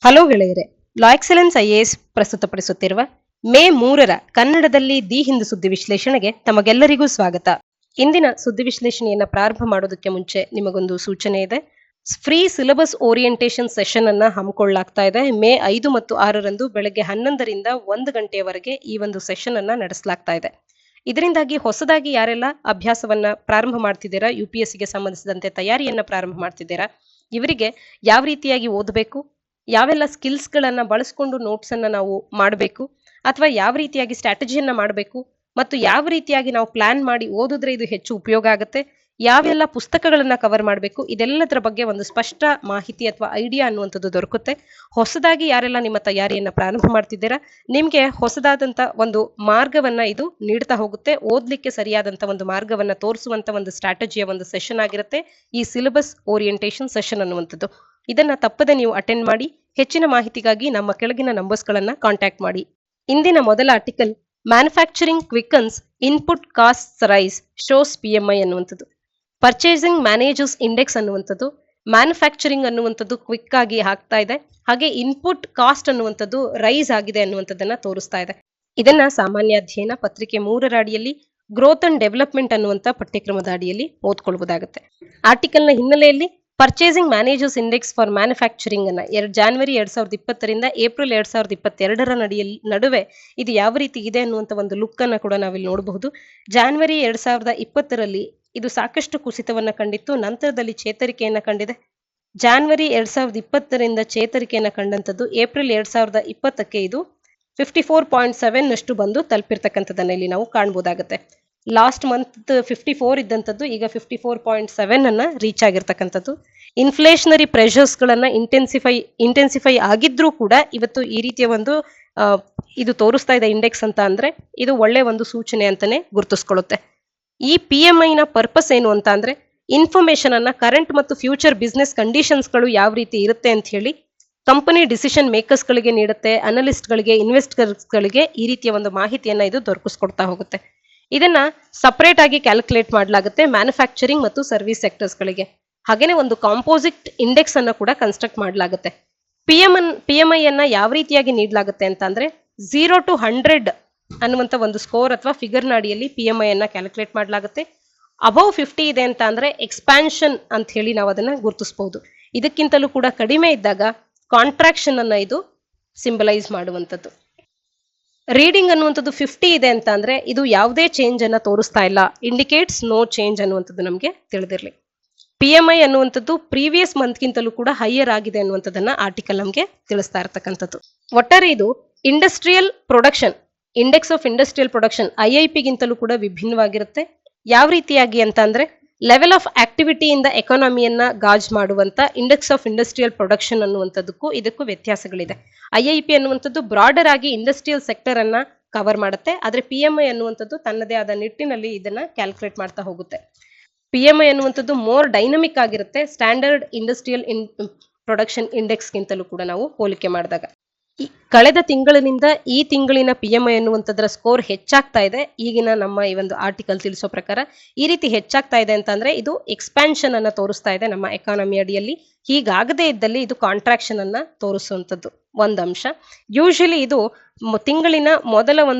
Hello ಗೆಳೆಯರೆ, ಲಾ excellence IAS ಪ್ರಸ್ತುತಪಡಿಸುತ್ತಿರುವ May 3ರ ಕನ್ನಡದಲ್ಲಿ the Hindu ಸುದ್ದಿ ವಿಶ್ಲೇಷಣೆಗೆ ತಮಗೆಲ್ಲರಿಗೂ ಸ್ವಾಗತ. ಇಂದಿನ ಸುದ್ದಿ ವಿಶ್ಲೇಷಣೆಯನ್ನ ಪ್ರಾರಂಭ ಮಾಡೋದಕ್ಕೆ ಮುಂಚೆ ನಿಮಗೊಂದು ಸೂಚನೆ ಇದೆ. ಫ್ರೀ ಸಿಲೆಬಸ್ ಓರಿಯೆಂಟೇಷನ್ ಸೆಷನ್ ಅನ್ನ ಹಮ್ಮಿಕೊಳ್ಳಲಾಗ್ತಾ ಇದೆ. ಮೇ 5 ಮತ್ತು 6ರಂದು ಬೆಳಗ್ಗೆ 11ರಿಂದ 1 ಗಂಟೆಯವರೆಗೆ ಈ ಒಂದು ಸೆಷನ್ ಅನ್ನ ನಡೆಸಲಾಗ್ತಾ ಇದೆ. ಇದರಿಂದಾಗಿ ಹೊಸದಾಗಿ ಯಾರೆಲ್ಲ ಅಭ್ಯಾಸವನ್ನ ಪ್ರಾರಂಭ ಮಾಡ್ತಿದ್ದೀರಾ, UPSCಗೆ ಸಂಬಂಧಿಸಿದಂತೆ ತಯಾರಿಯನ್ನ ಪ್ರಾರಂಭ ಮಾಡ್ತಿದ್ದೀರಾ, ಇವರಿಗೆ ಯಾವ ರೀತಿಯಾಗಿ ಓದಬೇಕು, ಯಾವೆಲ್ಲ ಸ್ಕಿಲ್ಸ್ಗಳನ್ನ ಬಳಸ್ಕೊಂಡು ನೋಟ್ಸ್ ಅನ್ನ ನಾವು ಮಾಡಬೇಕು, ಅಥವಾ ಯಾವ ರೀತಿಯಾಗಿ ಸ್ಟ್ರಾಟಜಿಯನ್ನ ಮಾಡಬೇಕು, ಮತ್ತು ಯಾವ ರೀತಿಯಾಗಿ ನಾವು ಪ್ಲಾನ್ ಮಾಡಿ ಓದಿದ್ರೆ ಇದು ಹೆಚ್ಚು ಉಪಯೋಗ ಆಗುತ್ತೆ, ಯಾವೆಲ್ಲ ಪುಸ್ತಕಗಳನ್ನ ಕವರ್ ಮಾಡಬೇಕು, ಇದೆಲ್ಲದರ ಬಗ್ಗೆ ಒಂದು ಸ್ಪಷ್ಟ ಮಾಹಿತಿ ಅಥವಾ ಐಡಿಯಾ ಅನ್ನುವಂಥದ್ದು ದೊರಕುತ್ತೆ. ಹೊಸದಾಗಿ ಯಾರೆಲ್ಲ ನಿಮ್ಮ ತಯಾರಿಯನ್ನ ಪ್ರಾರಂಭ ಮಾಡ್ತಿದ್ದೀರಾ, ನಿಮ್ಗೆ ಹೊಸದಾದಂತ ಒಂದು ಮಾರ್ಗವನ್ನ ಇದು ನೀಡ್ತಾ ಹೋಗುತ್ತೆ. ಓದ್ಲಿಕ್ಕೆ ಸರಿಯಾದಂತ ಒಂದು ಮಾರ್ಗವನ್ನ ತೋರಿಸುವಂತ ಒಂದು ಸ್ಟ್ರಾಟಜಿಯ ಒಂದು ಸೆಷನ್ ಆಗಿರುತ್ತೆ ಈ ಸಿಲೆಬಸ್ ಓರಿಯೆಂಟೇಷನ್ ಸೆಷನ್ ಅನ್ನುವಂಥದ್ದು. ಇದನ್ನ ತಪ್ಪದೆ ನೀವು ಅಟೆಂಡ್ ಮಾಡಿ. ಹೆಚ್ಚಿನ ಮಾಹಿತಿಗಾಗಿ ನಮ್ಮ ಕೆಳಗಿನ ನಂಬರ್ಸ್ಗಳನ್ನ ಕಾಂಟ್ಯಾಕ್ಟ್ ಮಾಡಿ. ಇಂದಿನ ಮೊದಲ article, manufacturing quickens input cost rise shows PMI ಅನ್ನುವಂಥದ್ದು. ಪರ್ಚೇಸಿಂಗ್ ಮ್ಯಾನೇಜರ್ಸ್ ಇಂಡೆಕ್ಸ್ ಅನ್ನುವಂಥದ್ದು ಮ್ಯಾನುಫ್ಯಾಕ್ಚರಿಂಗ್ ಅನ್ನುವಂಥದ್ದು ಕ್ವಿಕ್ ಆಗಿ ಆಗ್ತಾ ಇದೆ, ಹಾಗೆ ಇನ್ಪುಟ್ ಕಾಸ್ಟ್ ಅನ್ನುವಂಥದ್ದು ರೈಸ್ ಆಗಿದೆ ಅನ್ನುವಂಥದ್ದನ್ನ ತೋರಿಸ್ತಾ ಇದೆ. ಇದನ್ನ ಸಾಮಾನ್ಯ ಅಧ್ಯಯನ ಪತ್ರಿಕೆ 3ರ ಅಡಿಯಲ್ಲಿ ಗ್ರೋತ್ ಅಂಡ್ ಡೆವಲಪ್ಮೆಂಟ್ ಅನ್ನುವಂಥ ಪಠ್ಯಕ್ರಮದ ಅಡಿಯಲ್ಲಿ ಓದ್ಕೊಳ್ಬಹುದಾಗುತ್ತೆ. ಆರ್ಟಿಕಲ್ನ ಹಿನ್ನೆಲೆಯಲ್ಲಿ purchasing managers index for manufacturing ಅನ್ನ ಜಾನ್ವರಿ 2020ರಿಂದ ಏಪ್ರಿಲ್ 2022ರ ನಡುವೆ ಇದು ಯಾವ ರೀತಿ ಇದೆ ಅನ್ನುವಂಥ ಒಂದು ಲುಕ್ ಅನ್ನ ಕೂಡ ನಾವಿಲ್ಲಿ ನೋಡಬಹುದು. ಜಾನ್ವರಿ 2020ರಲ್ಲಿ ಇದು ಸಾಕಷ್ಟು ಕುಸಿತವನ್ನ ಕಂಡಿತ್ತು, ನಂತರದಲ್ಲಿ ಚೇತರಿಕೆಯನ್ನ ಕಂಡಿದೆ. ಜಾನ್ವರಿ 2020ರಿಂದ ಚೇತರಿಕೆಯನ್ನ ಕಂಡಂಥದ್ದು ಏಪ್ರಿಲ್ 2020ಕ್ಕೆ ಇದು 54.7 ಬಂದು ತಲುಪಿರ್ತಕ್ಕಂಥದ್ದನ್ನ ಇಲ್ಲಿ ನಾವು ಕಾಣಬಹುದಾಗುತ್ತೆ. ಲಾಸ್ಟ್ ಮಂತ್ 54 ಇದ್ದಂಥದ್ದು ಈಗ 54.7 ಅನ್ನ ರೀಚ್ ಆಗಿರ್ತಕ್ಕಂಥದ್ದು. ಇನ್ಫ್ಲೇಷನರಿ ಪ್ರೆಷರ್ಸ್ ಗಳನ್ನ ಇಂಟೆನ್ಸಿಫೈ ಆಗಿದ್ರೂ ಕೂಡ ಇವತ್ತು ಈ ರೀತಿಯ ಒಂದು ಇದು ತೋರಿಸ್ತಾ ಇದೆ ಇಂಡೆಕ್ಸ್ ಅಂತ ಅಂದ್ರೆ ಇದು ಒಳ್ಳೆ ಒಂದು ಸೂಚನೆ ಅಂತಾನೆ ಗುರುತಿಸ್ಕೊಳ್ಳುತ್ತೆ. ಈ PMI ನ ಪರ್ಪಸ್ ಏನು ಅಂತ ಅಂದ್ರೆ ಇನ್ಫಾರ್ಮೇಶನ್ ಅನ್ನ ಕರೆಂಟ್ ಮತ್ತು ಫ್ಯೂಚರ್ ಬಿಸ್ನೆಸ್ ಕಂಡೀಷನ್ಸ್ ಗಳು ಯಾವ ರೀತಿ ಇರುತ್ತೆ ಅಂತ ಹೇಳಿ ಕಂಪನಿ ಡಿಸಿಷನ್ ಮೇಕರ್ಸ್ ಗಳಿಗೆ ನೀಡುತ್ತೆ, ಅನಲಿಸ್ಟ್ ಗಳಿಗೆ, ಇನ್ವೆಸ್ಟರ್ಸ್ ಗಳಿಗೆ ಈ ರೀತಿಯ ಒಂದು ಮಾಹಿತಿಯನ್ನ ಇದು ದೊರಕಿಸ್ಕೊಡ್ತಾ ಹೋಗುತ್ತೆ. ಇದನ್ನ ಸಪರೇಟ್ ಆಗಿ ಕ್ಯಾಲ್ಕುಲೇಟ್ ಮಾಡಲಾಗುತ್ತೆ ಮ್ಯಾನುಫ್ಯಾಕ್ಚರಿಂಗ್ ಮತ್ತು ಸರ್ವಿಸ್ ಸೆಕ್ಟರ್ಸ್ ಗಳಿಗೆ. ಹಾಗೇನೆ ಒಂದು ಕಾಂಪೋಸಿಟ್ ಇಂಡೆಕ್ಸ್ ಅನ್ನ ಕೂಡ ಕನ್ಸ್ಟ್ರಕ್ಟ್ ಮಾಡಲಾಗುತ್ತೆ. PMI ಅನ್ನ ಯಾವ ರೀತಿಯಾಗಿ ನೀಡಲಾಗುತ್ತೆ ಅಂತ ಅಂದ್ರೆ 0 to 100 ಅನ್ನುವಂಥ ಒಂದು ಸ್ಕೋರ್ ಅಥವಾ ಫಿಗರ್ ನ ಅಡಿಯಲ್ಲಿ PMI ಅನ್ನ ಕ್ಯಾಲ್ಕುಲೇಟ್ ಮಾಡಲಾಗುತ್ತೆ. ಅಬೌವ್ 50 ಇದೆ ಅಂತ ಅಂದ್ರೆ ಎಕ್ಸ್ಪಾನ್ಷನ್ ಅಂತ ಹೇಳಿ ನಾವು ಅದನ್ನ ಗುರುತಿಸಬಹುದು. ಇದಕ್ಕಿಂತಲೂ ಕೂಡ ಕಡಿಮೆ ಇದ್ದಾಗ ಕಾಂಟ್ರಾಕ್ಷನ್ ಅನ್ನ ಇದು ಸಿಂಬಲೈಸ್ ಮಾಡುವಂಥದ್ದು. ರೀಡಿಂಗ್ ಅನ್ನುವಂಥದ್ದು 50 ಇದೆ ಅಂತ ಅಂದ್ರೆ ಇದು ಯಾವುದೇ ಚೇಂಜ್ ಅನ್ನ ತೋರಿಸ್ತಾ ಇಲ್ಲ, ಇಂಡಿಕೇಟ್ಸ್ ನೋ ಚೇಂಜ್ ಅನ್ನುವಂಥದ್ದು ನಮಗೆ ತಿಳಿದಿರಲಿ. PMI ಅನ್ನುವಂಥದ್ದು ಪ್ರೀವಿಯಸ್ ಮಂತ್ಗಿಂತಲೂ ಕೂಡ ಹೈಯರ್ ಆಗಿದೆ ಅನ್ನುವಂಥದ್ದನ್ನ ಆರ್ಟಿಕಲ್ ನಮಗೆ ತಿಳಿಸ್ತಾ ಇರತಕ್ಕಂಥದ್ದು. ಒಟ್ಟಾರೆ ಇದು industrial production index of industrial production IIP ಗಿಂತಲೂ ಕೂಡ ವಿಭಿನ್ನವಾಗಿರುತ್ತೆ. ಯಾವ ರೀತಿಯಾಗಿ ಅಂತ ಅಂದ್ರೆ ಲೆವೆಲ್ ಆಫ್ ಆಕ್ಟಿವಿಟಿ ಇಂದ ಎಕಾನಮಿಯನ್ನ ಗಾಜ್ ಮಾಡುವಂತ ಇಂಡೆಕ್ಸ್ ಆಫ್ ಇಂಡಸ್ಟ್ರಿಯಲ್ ಪ್ರೊಡಕ್ಷನ್ ಅನ್ನುವಂಥದ್ದಕ್ಕೂ ಇದಕ್ಕೂ ವ್ಯತ್ಯಾಸಗಳಿದೆ. IIP ಅನ್ನುವಂಥದ್ದು ಬ್ರಾಡರ್ ಆಗಿ ಇಂಡಸ್ಟ್ರಿಯಲ್ ಸೆಕ್ಟರ್ ಅನ್ನ ಕವರ್ ಮಾಡುತ್ತೆ, ಆದ್ರೆ PMI ಅನ್ನುವಂಥದ್ದು ತನ್ನದೇ ಆದ ನಿಟ್ಟಿನಲ್ಲಿ ಇದನ್ನ ಕ್ಯಾಲ್ಕುಲೇಟ್ ಮಾಡ್ತಾ ಹೋಗುತ್ತೆ. PMI ಅನ್ನುವಂಥದ್ದು ಮೋರ್ ಡೈನಮಿಕ್ ಆಗಿರುತ್ತೆ ಸ್ಟ್ಯಾಂಡರ್ಡ್ ಇಂಡಸ್ಟ್ರಿಯಲ್ ಪ್ರೊಡಕ್ಷನ್ ಇಂಡೆಕ್ಸ್ ಗಿಂತಲೂ ಕೂಡ ನಾವು ಹೋಲಿಕೆ ಮಾಡಿದಾಗ. ಕಳೆದ ತಿಂಗಳಿನಿಂದ ಈ ತಿಂಗಳಿನ PMI ಅನ್ನುವಂಥದ್ರ ಸ್ಕೋರ್ ಹೆಚ್ಚಾಗ್ತಾ ಇದೆ. ಈಗಿನ ನಮ್ಮ ಈ ಒಂದು ಆರ್ಟಿಕಲ್ ತಿಳಿಸೋ ಪ್ರಕಾರ ಈ ರೀತಿ ಹೆಚ್ಚಾಗ್ತಾ ಇದೆ ಅಂತ ಅಂದ್ರೆ ಇದು ಎಕ್ಸ್ಪಾನ್ಷನ್ ಅನ್ನ ತೋರಿಸ್ತಾ ಇದೆ ನಮ್ಮ ಎಕಾನಮಿ ಅಡಿಯಲ್ಲಿ. ಹೀಗಾಗದೇ ಇದ್ದಲ್ಲಿ ಇದು ಕಾಂಟ್ರಾಕ್ಷನ್ ಅನ್ನ ತೋರಿಸುವಂಥದ್ದು ಒಂದು ಅಂಶ. ಯೂಶಲಿ ಇದು ತಿಂಗಳಿನ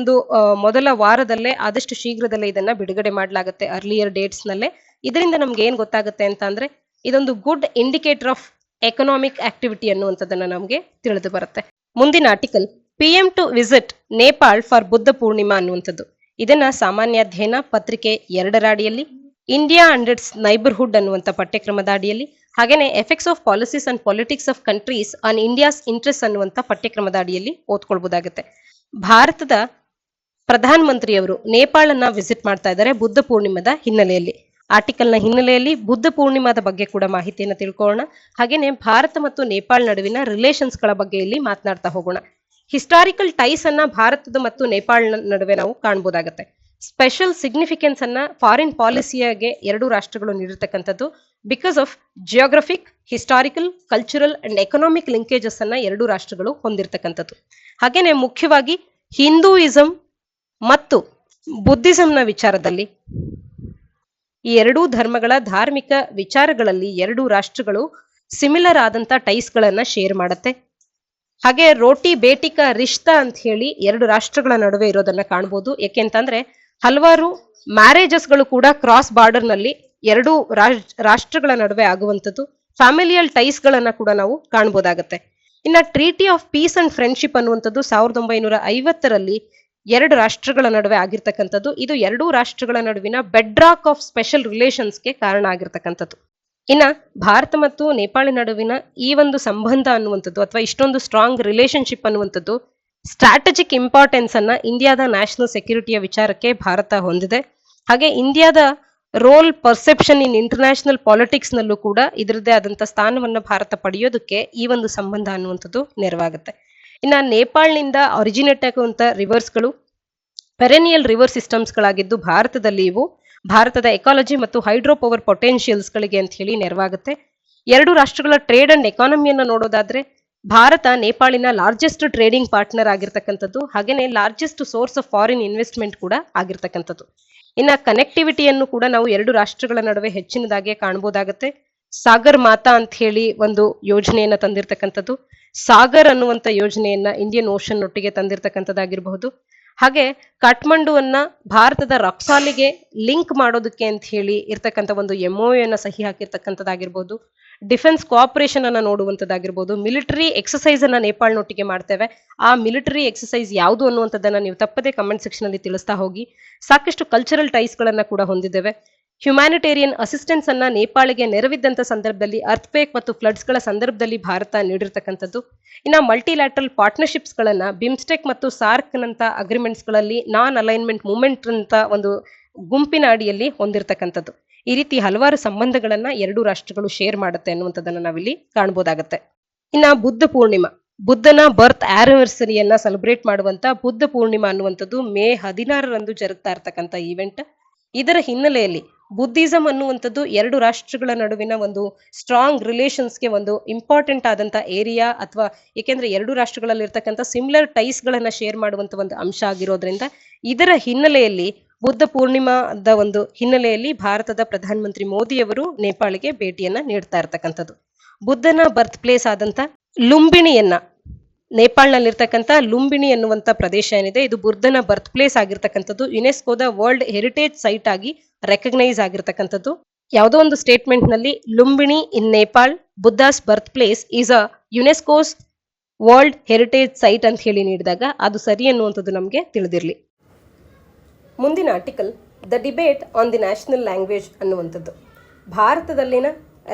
ಮೊದಲ ವಾರದಲ್ಲೇ ಆದಷ್ಟು ಶೀಘ್ರದಲ್ಲೇ ಇದನ್ನ ಬಿಡುಗಡೆ ಮಾಡಲಾಗುತ್ತೆ, ಅರ್ಲಿಯರ್ ಡೇಟ್ಸ್ ನಲ್ಲೇ. ಇದರಿಂದ ನಮ್ಗೆ ಏನ್ ಗೊತ್ತಾಗುತ್ತೆ ಅಂತ ಅಂದ್ರೆ ಇದೊಂದು good indicator of economic activity ಅನ್ನುವಂಥದ್ದನ್ನ ನಮ್ಗೆ ತಿಳಿದು ಬರುತ್ತೆ. ಮುಂದಿನ article, PM to visit Nepal for Buddha Purnima ಅನ್ನುವಂಥದ್ದು. ಇದನ್ನ ಸಾಮಾನ್ಯ ಅಧ್ಯಯನ ಪತ್ರಿಕೆ 2ರ ಅಡಿಯಲ್ಲಿ ಇಂಡಿಯಾ ಅಂಡ್ ಇಟ್ಸ್ ನೈಬರ್ಹುಡ್ ಅನ್ನುವಂಥ ಪಠ್ಯಕ್ರಮದ ಅಡಿಯಲ್ಲಿ, ಹಾಗೇನೆ effects of policies and politics of countries on India's interest ಅನ್ನುವಂಥ ಪಠ್ಯಕ್ರಮದ ಅಡಿಯಲ್ಲಿ ಓದ್ಕೊಳ್ಬಹುದಾಗುತ್ತೆ. ಭಾರತದ ಪ್ರಧಾನ ಮಂತ್ರಿಯವರು ನೇಪಾಳನ್ನ ವಿಸಿಟ್ ಮಾಡ್ತಾ ಇದ್ದಾರೆ ಬುದ್ಧ ಪೂರ್ಣಿಮಾದ ಹಿನ್ನೆಲೆಯಲ್ಲಿ. ಆರ್ಟಿಕಲ್ನ ಹಿನ್ನೆಲೆಯಲ್ಲಿ ಬುದ್ಧ ಪೂರ್ಣಿಮಾದ ಬಗ್ಗೆ ಕೂಡ ಮಾಹಿತಿಯನ್ನು ತಿಳ್ಕೊಳ್ಳೋಣ, ಹಾಗೇನೆ ಭಾರತ ಮತ್ತು ನೇಪಾಳ ನಡುವಿನ ರಿಲೇಷನ್ಸ್ ಗಳ ಬಗ್ಗೆ ಇಲ್ಲಿ ಮಾತನಾಡ್ತಾ ಹೋಗೋಣ. ಹಿಸ್ಟಾರಿಕಲ್ ಟೈಸ್ ಅನ್ನ ಭಾರತದ ಮತ್ತು ನೇಪಾಳ ನಡುವೆ ನಾವು ಕಾಣಬಹುದಾಗುತ್ತೆ. ಸ್ಪೆಷಲ್ ಸಿಗ್ನಿಫಿಕೆನ್ಸ್ ಅನ್ನ ಫಾರಿನ್ ಪಾಲಿಸಿಯಾಗೆ ಎರಡು ರಾಷ್ಟ್ರಗಳು ನೀಡಿರ್ತಕ್ಕಂಥದ್ದು because of geographic, historical, cultural and economic linkages ಅನ್ನ ಎರಡು ರಾಷ್ಟ್ರಗಳು ಹೊಂದಿರತಕ್ಕಂಥದ್ದು. ಹಾಗೇನೆ ಮುಖ್ಯವಾಗಿ ಹಿಂದೂಯಿಸಂ ಮತ್ತು ಬುದ್ಧಿಸಂನ ವಿಚಾರದಲ್ಲಿ ಈ ಎರಡೂ ಧರ್ಮಗಳ ಧಾರ್ಮಿಕ ವಿಚಾರಗಳಲ್ಲಿ ಎರಡೂ ರಾಷ್ಟ್ರಗಳು ಸಿಮಿಲರ್ ಆದಂತ ಟೈಸ್ ಗಳನ್ನ ಶೇರ್ ಮಾಡುತ್ತೆ. ಹಾಗೆ ರೋಟಿ ಬೇಟಿಕಾ ರಿಶ್ತಾ ಅಂತ ಹೇಳಿ ಎರಡು ರಾಷ್ಟ್ರಗಳ ನಡುವೆ ಇರೋದನ್ನ ಕಾಣ್ಬೋದು. ಯಾಕೆಂತಂದ್ರೆ ಹಲವಾರು ಮ್ಯಾರೇಜಸ್ಗಳು ಕೂಡ ಕ್ರಾಸ್ ಬಾರ್ಡರ್ ನಲ್ಲಿ ಎರಡು ರಾಷ್ಟ್ರಗಳ ನಡುವೆ ಆಗುವಂಥದ್ದು, ಫ್ಯಾಮಿಲಿಯಲ್ ಟೈಸ್ ಗಳನ್ನ ಕೂಡ ನಾವು ಕಾಣ್ಬೋದಾಗತ್ತೆ. ಇನ್ನ treaty of piece and friendship ಅನ್ನುವಂಥದ್ದು 1950ರಲ್ಲಿ ಎರಡು ರಾಷ್ಟ್ರಗಳ ನಡುವೆ ಆಗಿರ್ತಕ್ಕಂಥದ್ದು. ಇದು ಎರಡೂ ರಾಷ್ಟ್ರಗಳ ನಡುವಿನ ಬೆಡ್ರಾಕ್ ಆಫ್ ಸ್ಪೆಷಲ್ ರಿಲೇಷನ್ಸ್ಗೆ ಕಾರಣ ಆಗಿರ್ತಕ್ಕಂಥದ್ದು. ಇನ್ನ ಭಾರತ ಮತ್ತು ನೇಪಾಳ ನಡುವಿನ ಈ ಒಂದು ಸಂಬಂಧ ಅನ್ನುವಂಥದ್ದು ಅಥವಾ ಇಷ್ಟೊಂದು ಸ್ಟ್ರಾಂಗ್ ರಿಲೇಶನ್ಶಿಪ್ ಅನ್ನುವಂಥದ್ದು ಸ್ಟ್ರಾಟಜಿಕ್ ಇಂಪಾರ್ಟೆನ್ಸ್ ಅನ್ನ ಇಂಡಿಯಾದ ನ್ಯಾಷನಲ್ ಸೆಕ್ಯೂರಿಟಿಯ ವಿಚಾರಕ್ಕೆ ಭಾರತ ಹೊಂದಿದೆ. ಹಾಗೆ ಇಂಡಿಯಾದ role perception in international politics ನಲ್ಲೂ ಕೂಡ ಇದರದ್ದೇ ಆದಂತ ಸ್ಥಾನವನ್ನ ಭಾರತ ಪಡೆಯೋದಕ್ಕೆ ಈ ಒಂದು ಸಂಬಂಧ ಅನ್ನುವಂಥದ್ದು ನೆರವಾಗುತ್ತೆ. ಇನ್ನ ನೇಪಾಳನಿಂದ ಒರಿಜಿನೇಟ್ ಆಗುವಂತ ರಿವರ್ಸ್ಗಳು ಪೆರೆನಿಯಲ್ ರಿವರ್ ಸಿಸ್ಟಮ್ಸ್ ಗಳಾಗಿದ್ದು ಭಾರತದಲ್ಲಿ ಇವು ಭಾರತದ ಎಕಾಲಜಿ ಮತ್ತು ಹೈಡ್ರೋ ಪವರ್ ಪೊಟೆನ್ಶಿಯಲ್ಸ್ ಗಳಿಗೆ ಅಂತ ಹೇಳಿ ನೆರವಾಗುತ್ತೆ. ಎರಡು ರಾಷ್ಟ್ರಗಳ ಟ್ರೇಡ್ ಅಂಡ್ ಎಕಾನಮಿಯನ್ನ ನೋಡೋದಾದ್ರೆ ಭಾರತ ನೇಪಾಳಿನ ಲಾರ್ಜೆಸ್ಟ್ ಟ್ರೇಡಿಂಗ್ ಪಾರ್ಟ್ನರ್ ಆಗಿರ್ತಕ್ಕಂಥದ್ದು, ಹಾಗೇನೆ largest source of foreign investment ಕೂಡ ಆಗಿರ್ತಕ್ಕಂಥದ್ದು. ಇನ್ನ ಕನೆಕ್ಟಿವಿಟಿಯನ್ನು ಕೂಡ ನಾವು ಎರಡು ರಾಷ್ಟ್ರಗಳ ನಡುವೆ ಹೆಚ್ಚಿನದಾಗಿ ಕಾಣಬಹುದಾಗುತ್ತೆ. ಸಾಗರ್ ಮಾತಾ ಅಂತ ಹೇಳಿ ಒಂದು ಯೋಜನೆಯನ್ನ ತಂದಿರತಕ್ಕಂಥದ್ದು, ಸಾಗರ್ ಅನ್ನುವಂತ ಯೋಜನೆಯನ್ನ ಇಂಡಿಯನ್ ಓಷನ್ ಒಟ್ಟಿಗೆ ತಂದಿರತಕ್ಕಂಥದ್ದಾಗಿರಬಹುದು. ಹಾಗೆ ಕಾಠ್ಮಂಡುವನ್ನ ಭಾರತದ ರಕ್ಸಾಲಿಗೆ ಲಿಂಕ್ ಮಾಡೋದಕ್ಕೆ ಅಂತ ಹೇಳಿ ಇರ್ತಕ್ಕಂಥ ಒಂದು MOU ಅನ್ನ ಸಹಿ ಹಾಕಿರ್ತಕ್ಕಂಥದ್ದಾಗಿರ್ಬೋದು. ಡಿಫೆನ್ಸ್ ಕೋಆಪರೇಷನ್ ಅನ್ನ ನೋಡುವಂತದ್ದಾಗಿರ್ಬೋದು. ಮಿಲಿಟರಿ ಎಕ್ಸಸೈಸ್ ಅನ್ನ ನೇಪಾಳನೊಟ್ಟಿಗೆ ಮಾಡ್ತೇವೆ. ಆ ಮಿಲಿಟರಿ ಎಕ್ಸಸೈಸ್ ಯಾವುದು ಅನ್ನುವಂಥದ್ದನ್ನ ನೀವು ತಪ್ಪದೆ ಕಮೆಂಟ್ ಸೆಕ್ಷನ್ ಅಲ್ಲಿ ತಿಳಿಸ್ತಾ ಹೋಗಿ. ಸಾಕಷ್ಟು ಕಲ್ಚರಲ್ ಟೈಸ್ ಗಳನ್ನ ಕೂಡ ಹೊಂದಿದ್ದೇವೆ. ಹ್ಯುಮ್ಯಾನಿಟೇರಿಯನ್ ಅಸಿಸ್ಟೆನ್ಸ್ ಅನ್ನ ನೇಪಾಳಿಗೆ ನೆರವಿದ್ದಂತ ಸಂದರ್ಭದಲ್ಲಿ ಅರ್ಥ್ಕ್ವೇಕ್ ಮತ್ತು ಫ್ಲಡ್ಸ್ ಗಳ ಸಂದರ್ಭದಲ್ಲಿ ಭಾರತ ನೀಡಿರ್ತಕ್ಕಂಥದ್ದು. ಇನ್ನ ಮಲ್ಟಿಲ್ಯಾಟ್ರಲ್ ಪಾರ್ಟ್ನರ್ಶಿಪ್ಸ್ ಗಳನ್ನ ಬಿಮ್ಸ್ಟೆಕ್ ಮತ್ತು ಸಾರ್ಕ್ ನಂತ ಅಗ್ರಿಮೆಂಟ್ಸ್ ಗಳಲ್ಲಿ ನಾನ್ ಅಲೈನ್ಮೆಂಟ್ ಮೂವ್ಮೆಂಟ್ ಅಂತ ಒಂದು ಗುಂಪಿನ ಅಡಿಯಲ್ಲಿ ಹೊಂದಿರತಕ್ಕಂಥದ್ದು. ಈ ರೀತಿ ಹಲವಾರು ಸಂಬಂಧಗಳನ್ನ ಎರಡು ರಾಷ್ಟ್ರಗಳು ಶೇರ್ ಮಾಡುತ್ತೆ ಅನ್ನುವಂಥದ್ದನ್ನ ನಾವಿಲ್ಲಿ ಕಾಣಬಹುದಾಗತ್ತೆ. ಇನ್ನ ಬುದ್ಧ ಪೂರ್ಣಿಮಾ, ಬುದ್ಧನ ಬರ್ತ್ ಆನಿವರ್ಸರಿಯನ್ನ ಸೆಲೆಬ್ರೇಟ್ ಮಾಡುವಂತ ಬುದ್ಧ ಪೂರ್ಣಿಮಾ ಅನ್ನುವಂಥದ್ದು ಮೇ 16ರಂದು ಜರುಗ್ತಾ ಇರ್ತಕ್ಕಂಥ ಈವೆಂಟ್. ಇದರ ಹಿನ್ನೆಲೆಯಲ್ಲಿ ಬುದ್ಧಿಸಂ ಅನ್ನುವಂಥದ್ದು ಎರಡು ರಾಷ್ಟ್ರಗಳ ನಡುವಿನ ಒಂದು ಸ್ಟ್ರಾಂಗ್ ರಿಲೇಷನ್ಸ್ಗೆ ಒಂದು ಇಂಪಾರ್ಟೆಂಟ್ ಆದಂತ ಏರಿಯಾ, ಅಥವಾ ಏಕೆಂದ್ರೆ ಎರಡು ರಾಷ್ಟ್ರಗಳಲ್ಲಿ ಇರ್ತಕ್ಕಂಥ ಸಿಮಿಲರ್ ಟೈಸ್ ಗಳನ್ನ ಶೇರ್ ಮಾಡುವಂತ ಒಂದು ಅಂಶ ಆಗಿರೋದ್ರಿಂದ ಇದರ ಹಿನ್ನೆಲೆಯಲ್ಲಿ ಬುದ್ಧ ಪೂರ್ಣಿಮಾದ ಒಂದು ಹಿನ್ನೆಲೆಯಲ್ಲಿ ಭಾರತದ ಪ್ರಧಾನಮಂತ್ರಿ ಮೋದಿಯವರು ನೇಪಾಳಿಗೆ ಭೇಟಿಯನ್ನ ನೀಡ್ತಾ ಇರ್ತಕ್ಕಂಥದ್ದು. ಬುದ್ಧನ ಬರ್ತ್ ಪ್ಲೇಸ್ ಆದಂತ ಲುಂಬಿಣಿಯನ್ನ, ನೇಪಾಳನಲ್ಲಿರ್ತಕ್ಕಂಥ ಲುಂಬಿಣಿ ಅನ್ನುವಂತ ಪ್ರದೇಶ ಏನಿದೆ ಇದು ಬುದ್ಧನ ಬರ್ತ್ ಪ್ಲೇಸ್ ಆಗಿರ್ತಕ್ಕಂಥದ್ದು ಯುನೆಸ್ಕೋದ ವರ್ಲ್ಡ್ ಹೆರಿಟೇಜ್ ಸೈಟ್ ಆಗಿ ರೆಕಗ್ನೈಸ್ ಆಗಿರ್ತಕ್ಕಂಥದ್ದು. ಯಾವುದೋ ಒಂದು ಸ್ಟೇಟ್ಮೆಂಟ್ ನಲ್ಲಿ Lumbini in Nepal Buddha's birth place is a UNESCO's world heritage site ಅಂತ ಹೇಳಿ ನೀಡಿದಾಗ ಅದು ಸರಿ ಅನ್ನುವಂಥದ್ದು ನಮಗೆ ತಿಳಿದಿರಲಿ. ಮುಂದಿನ article the debate on the national language ಅನ್ನುವಂಥದ್ದು ಭಾರತದಲ್ಲಿನ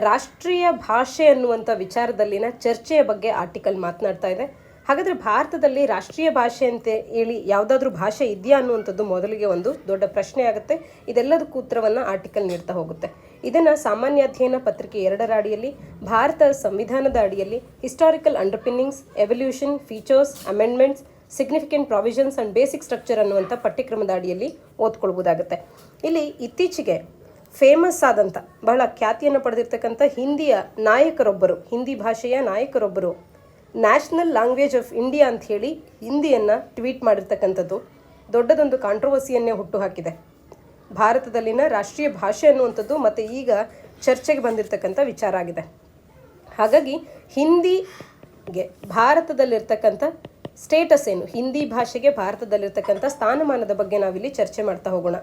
ರಾಷ್ಟ್ರೀಯ ಭಾಷೆ ಅನ್ನುವಂಥ ವಿಚಾರದಲ್ಲಿನ ಚರ್ಚೆಯ ಬಗ್ಗೆ ಆರ್ಟಿಕಲ್ ಮಾತನಾಡ್ತಾ ಇದೆ. ಹಾಗಾದರೆ ಭಾರತದಲ್ಲಿ ರಾಷ್ಟ್ರೀಯ ಭಾಷೆ ಅಂತ ಹೇಳಿ ಯಾವುದಾದ್ರೂ ಭಾಷೆ ಇದೆಯಾ ಅನ್ನುವಂಥದ್ದು ಮೊದಲಿಗೆ ಒಂದು ದೊಡ್ಡ ಪ್ರಶ್ನೆ ಆಗುತ್ತೆ. ಇದೆಲ್ಲದಕ್ಕೂ ಉತ್ತರವನ್ನು ಆರ್ಟಿಕಲ್ ನೀಡ್ತಾ ಹೋಗುತ್ತೆ. ಇದನ್ನು ಸಾಮಾನ್ಯ ಅಧ್ಯಯನ ಪತ್ರಿಕೆ 2ರ ಅಡಿಯಲ್ಲಿ, ಭಾರತ ಸಂವಿಧಾನದ ಅಡಿಯಲ್ಲಿ historical underpinnings, evolution, features, amendments, significant provisions and basic structure ಅನ್ನುವಂಥ ಪಠ್ಯಕ್ರಮದ ಅಡಿಯಲ್ಲಿ ಓದ್ಕೊಳ್ಬೋದಾಗುತ್ತೆ. ಇಲ್ಲಿ ಇತ್ತೀಚೆಗೆ ಫೇಮಸ್ ಆದಂಥ ಬಹಳ ಖ್ಯಾತಿಯನ್ನು ಪಡೆದಿರ್ತಕ್ಕಂಥ ಹಿಂದಿಯ ನಾಯಕರೊಬ್ಬರು, ಹಿಂದಿ ಭಾಷೆಯ ನಾಯಕರೊಬ್ಬರು ನ್ಯಾಷನಲ್ ಲ್ಯಾಂಗ್ವೇಜ್ ಆಫ್ ಇಂಡಿಯಾ ಅಂತ ಹೇಳಿ ಹಿಂದಿಯನ್ನು ಟ್ವೀಟ್ ಮಾಡಿರ್ತಕ್ಕಂಥದ್ದು ದೊಡ್ಡದೊಂದು ಕಾಂಟ್ರವರ್ಸಿಯನ್ನೇ ಹುಟ್ಟುಹಾಕಿದೆ. ಭಾರತದಲ್ಲಿನ ರಾಷ್ಟ್ರೀಯ ಭಾಷೆ ಅನ್ನುವಂಥದ್ದು ಮತ್ತು ಈಗ ಚರ್ಚೆಗೆ ಬಂದಿರತಕ್ಕಂಥ ವಿಚಾರ ಆಗಿದೆ. ಹಾಗಾಗಿ ಹಿಂದಿಗೆ ಭಾರತದಲ್ಲಿರ್ತಕ್ಕಂಥ ಸ್ಟೇಟಸ್ ಏನು, ಹಿಂದಿ ಭಾಷೆಗೆ ಭಾರತದಲ್ಲಿರ್ತಕ್ಕಂಥ ಸ್ಥಾನಮಾನದ ಬಗ್ಗೆ ನಾವಿಲ್ಲಿ ಚರ್ಚೆ ಮಾಡ್ತಾ ಹೋಗೋಣ.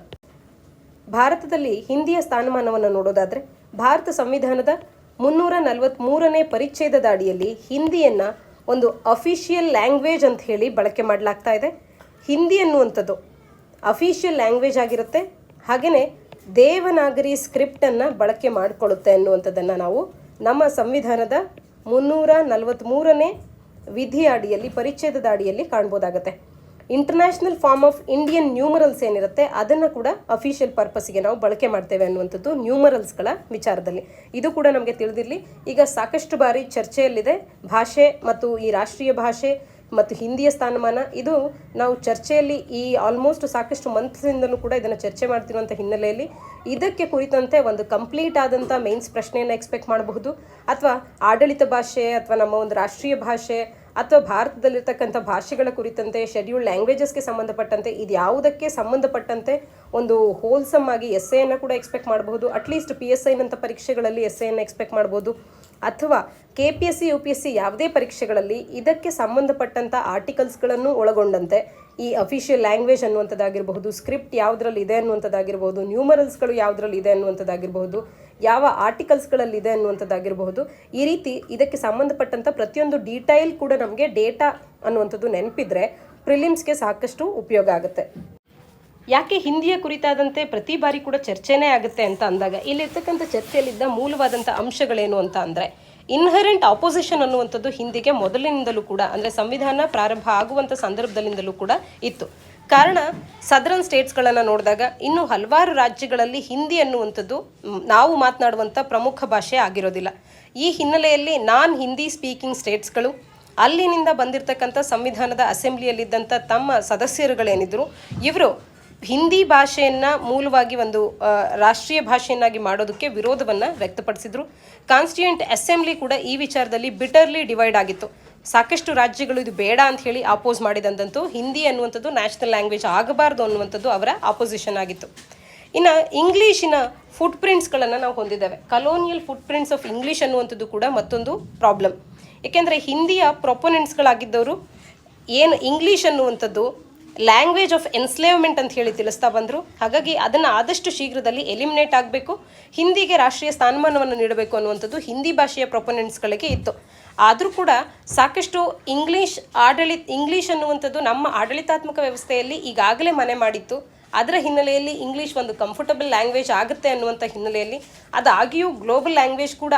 ಭಾರತದಲ್ಲಿ ಹಿಂದಿಯ ಸ್ಥಾನಮಾನವನ್ನು ನೋಡೋದಾದರೆ ಭಾರತ ಸಂವಿಧಾನದ 343ನೇ ಪರಿಚ್ಛೇದದ ಅಡಿಯಲ್ಲಿ ಹಿಂದಿಯನ್ನು ಒಂದು ಅಫಿಷಿಯಲ್ ಲ್ಯಾಂಗ್ವೇಜ್ ಅಂತ ಹೇಳಿ ಬಳಕೆ ಮಾಡಲಾಗ್ತಾ ಇದೆ. ಹಿಂದಿ ಅನ್ನುವಂಥದ್ದು ಅಫಿಷಿಯಲ್ ಲ್ಯಾಂಗ್ವೇಜ್ ಆಗಿರುತ್ತೆ. ಹಾಗೆಯೇ ದೇವನಾಗರಿ ಸ್ಕ್ರಿಪ್ಟನ್ನು ಬಳಕೆ ಮಾಡಿಕೊಳ್ಳುತ್ತೆ ಅನ್ನುವಂಥದ್ದನ್ನು ನಾವು ನಮ್ಮ ಸಂವಿಧಾನದ 343ನೇ ವಿಧಿಯ ಅಡಿಯಲ್ಲಿ ಪರಿಚ್ಛೇದದ ಅಡಿಯಲ್ಲಿ ಕಾಣ್ಬೋದಾಗತ್ತೆ. International form of Indian numerals ಏನಿರುತ್ತೆ ಅದನ್ನು ಕೂಡ ಅಫಿಷಿಯಲ್ ಪರ್ಪಸ್ಗೆ ನಾವು ಬಳಕೆ ಮಾಡ್ತೇವೆ ಅನ್ನುವಂಥದ್ದು ನ್ಯೂಮರಲ್ಸ್ಗಳ ವಿಚಾರದಲ್ಲಿ. ಇದು ಕೂಡ ನಮಗೆ ತಿಳಿದಿರಲಿ. ಈಗ ಸಾಕಷ್ಟು ಬಾರಿ ಚರ್ಚೆಯಲ್ಲಿದೆ ಭಾಷೆ ಮತ್ತು ಈ ರಾಷ್ಟ್ರೀಯ ಭಾಷೆ ಮತ್ತು ಹಿಂದಿಯ ಸ್ಥಾನಮಾನ. ಇದು ನಾವು ಚರ್ಚೆಯಲ್ಲಿ ಈ ಆಲ್ಮೋಸ್ಟ್ ಸಾಕಷ್ಟು ಮಂತ್ಸಿಂದಲೂ ಕೂಡ ಇದನ್ನು ಚರ್ಚೆ ಮಾಡ್ತಿರುವಂಥ ಹಿನ್ನೆಲೆಯಲ್ಲಿ ಇದಕ್ಕೆ ಕುರಿತಂತೆ ಒಂದು ಕಂಪ್ಲೀಟ್ ಆದಂಥ ಮೇನ್ಸ್ ಪ್ರಶ್ನೆಯನ್ನು ಎಕ್ಸ್ಪೆಕ್ಟ್ ಮಾಡಬಹುದು. ಅಥವಾ ಆಡಳಿತ ಭಾಷೆ ಅಥವಾ ನಮ್ಮ ಒಂದು ರಾಷ್ಟ್ರೀಯ ಭಾಷೆ ಅಥವಾ ಭಾರತದಲ್ಲಿರ್ತಕ್ಕಂಥ ಭಾಷೆಗಳ ಕುರಿತಂತೆ ಶೆಡ್ಯೂಲ್ಡ್ ಲ್ಯಾಂಗ್ವೇಜಸ್ಗೆ ಸಂಬಂಧಪಟ್ಟಂತೆ ಇದು ಯಾವುದಕ್ಕೆ ಸಂಬಂಧಪಟ್ಟಂತೆ ಒಂದು ಹೋಲ್ಸಮ್ ಆಗಿ ಎಸ್ಸೆಯನ್ನು ಕೂಡ ಎಕ್ಸ್ಪೆಕ್ಟ್ ಮಾಡಬಹುದು. ಅಟ್ಲೀಸ್ಟ್ PSI ನಂಥ ಪರೀಕ್ಷೆಗಳಲ್ಲಿ ಎಸ್ಸೆಯನ್ನು ಎಕ್ಸ್ಪೆಕ್ಟ್ ಮಾಡ್ಬೋದು. ಅಥವಾ KPSC UPSC ಯಾವುದೇ ಪರೀಕ್ಷೆಗಳಲ್ಲಿ ಇದಕ್ಕೆ ಸಂಬಂಧಪಟ್ಟಂಥ ಆರ್ಟಿಕಲ್ಸ್ಗಳನ್ನು ಒಳಗೊಂಡಂತೆ ಈ ಅಫಿಷಿಯಲ್ ಲ್ಯಾಂಗ್ವೇಜ್ ಅನ್ನುವಂಥದ್ದಾಗಿರಬಹುದು, ಸ್ಕ್ರಿಪ್ಟ್ ಯಾವುದರಲ್ಲಿ ಇದೆ ಅನ್ನುವಂಥದ್ದಾಗಿರಬಹುದು, ನ್ಯೂಮರಲ್ಸ್ಗಳು ಯಾವುದರಲ್ಲಿ ಇದೆ ಅನ್ನುವಂಥದ್ದಾಗಿರಬಹುದು, ಯಾವ ಆರ್ಟಿಕಲ್ಸ್ಗಳಲ್ಲಿ ಇದೆ ಅನ್ನುವಂಥದ್ದಾಗಿರಬಹುದು, ಈ ರೀತಿ ಇದಕ್ಕೆ ಸಂಬಂಧಪಟ್ಟಂಥ ಪ್ರತಿಯೊಂದು ಡೀಟೈಲ್ ಕೂಡ ನಮಗೆ ಡೇಟಾ ಅನ್ನುವಂಥದ್ದು ನೆನಪಿದ್ರೆ ಪ್ರಿಲಿಮ್ಸ್ಗೆ ಸಾಕಷ್ಟು ಉಪಯೋಗ ಆಗುತ್ತೆ. ಯಾಕೆ ಹಿಂದಿಯ ಕುರಿತಾದಂತೆ ಪ್ರತಿ ಬಾರಿ ಕೂಡ ಚರ್ಚೆನೇ ಆಗುತ್ತೆ ಅಂತ ಅಂದಾಗ ಇಲ್ಲಿರ್ತಕ್ಕಂಥ ಚರ್ಚೆಯಲ್ಲಿದ್ದ ಮೂಲವಾದಂಥ ಅಂಶಗಳೇನು ಅಂತ ಅಂದರೆ, ಇನ್ಹರೆಂಟ್ ಆಪೋಸಿಷನ್ ಅನ್ನುವಂಥದ್ದು ಹಿಂದಿಗೆ ಮೊದಲಿನಿಂದಲೂ ಕೂಡ ಅಂದರೆ ಸಂವಿಧಾನ ಪ್ರಾರಂಭ ಆಗುವಂಥ ಸಂದರ್ಭದಲ್ಲಿಂದಲೂ ಕೂಡ ಇತ್ತು. ಕಾರಣ ಸದರನ್ ಸ್ಟೇಟ್ಸ್ಗಳನ್ನು ನೋಡಿದಾಗ ಇನ್ನೂ ಹಲವಾರು ರಾಜ್ಯಗಳಲ್ಲಿ ಹಿಂದಿ ಅನ್ನುವಂಥದ್ದು ನಾವು ಮಾತನಾಡುವಂಥ ಪ್ರಮುಖ ಭಾಷೆ ಆಗಿರೋದಿಲ್ಲ. ಈ ಹಿನ್ನೆಲೆಯಲ್ಲಿ ಹಿಂದಿ ಸ್ಪೀಕಿಂಗ್ ಸ್ಟೇಟ್ಸ್ಗಳು ಅಲ್ಲಿನಿಂದ ಬಂದಿರತಕ್ಕಂಥ ಸಂವಿಧಾನದ ಅಸೆಂಬ್ಲಿಯಲ್ಲಿದ್ದಂಥ ತಮ್ಮ ಸದಸ್ಯರುಗಳೇನಿದ್ರು ಇವರು ಹಿಂದಿ ಭಾಷೆಯನ್ನು ಮೂಲವಾಗಿ ಒಂದು ರಾಷ್ಟ್ರೀಯ ಭಾಷೆಯನ್ನಾಗಿ ಮಾಡೋದಕ್ಕೆ ವಿರೋಧವನ್ನು ವ್ಯಕ್ತಪಡಿಸಿದರು. ಕಾನ್ಸ್ಟಿಟ್ಯೂಯೆಂಟ್ ಅಸೆಂಬ್ಲಿ ಕೂಡ ಈ ವಿಚಾರದಲ್ಲಿ ಬಿಟರ್ಲಿ ಡಿವೈಡ್ ಆಗಿತ್ತು. ಸಾಕಷ್ಟು ರಾಜ್ಯಗಳು ಇದು ಬೇಡ ಅಂತ ಹೇಳಿ ಆಪೋಸ್ ಮಾಡಿದಂತೂ ಹಿಂದಿ ಅನ್ನುವಂಥದ್ದು ನ್ಯಾಷನಲ್ ಲ್ಯಾಂಗ್ವೇಜ್ ಆಗಬಾರ್ದು ಅನ್ನುವಂಥದ್ದು ಅವರ ಆಪೋಸಿಷನ್ ಆಗಿತ್ತು. ಇನ್ನು ಇಂಗ್ಲೀಷಿನ ಫುಟ್ ಪ್ರಿಂಟ್ಸ್ಗಳನ್ನು ನಾವು ಹೊಂದಿದ್ದೇವೆ. Colonial footprints of English ಅನ್ನುವಂಥದ್ದು ಕೂಡ ಮತ್ತೊಂದು ಪ್ರಾಬ್ಲಮ್. ಏಕೆಂದರೆ ಹಿಂದಿಯ ಪ್ರೊಪೊನೆಂಟ್ಸ್ಗಳಾಗಿದ್ದವರು ಏನು ಇಂಗ್ಲೀಷ್ ಅನ್ನುವಂಥದ್ದು ಲ್ಯಾಂಗ್ವೇಜ್ ಆಫ್ ಎನ್ಸ್ಲೇವ್ಮೆಂಟ್ ಅಂತ ಹೇಳಿ ತಿಳಿಸ್ತಾ ಬಂದರು. ಹಾಗಾಗಿ ಅದನ್ನು ಆದಷ್ಟು ಶೀಘ್ರದಲ್ಲಿ ಎಲಿಮಿನೇಟ್ ಆಗಬೇಕು, ಹಿಂದಿಗೆ ರಾಷ್ಟ್ರೀಯ ಸ್ಥಾನಮಾನವನ್ನು ನೀಡಬೇಕು ಅನ್ನುವಂಥದ್ದು ಹಿಂದಿ ಭಾಷೆಯ ಪ್ರೊಪೊನೆಂಟ್ಸ್ಗಳಿಗೆ ಇತ್ತು. ಆದರೂ ಕೂಡ ಸಾಕಷ್ಟು ಇಂಗ್ಲೀಷ್ ಅನ್ನುವಂಥದ್ದು ನಮ್ಮ ಆಡಳಿತಾತ್ಮಕ ವ್ಯವಸ್ಥೆಯಲ್ಲಿ ಈಗಾಗಲೇ ಮನೆ ಮಾಡಿತ್ತು. ಅದರ ಹಿನ್ನೆಲೆಯಲ್ಲಿ ಇಂಗ್ಲೀಷ್ ಒಂದು ಕಂಫರ್ಟಬಲ್ ಲ್ಯಾಂಗ್ವೇಜ್ ಆಗುತ್ತೆ ಅನ್ನುವಂಥ ಹಿನ್ನೆಲೆಯಲ್ಲಿ ಅದಾಗಿಯೂ ಗ್ಲೋಬಲ್ ಲ್ಯಾಂಗ್ವೇಜ್ ಕೂಡ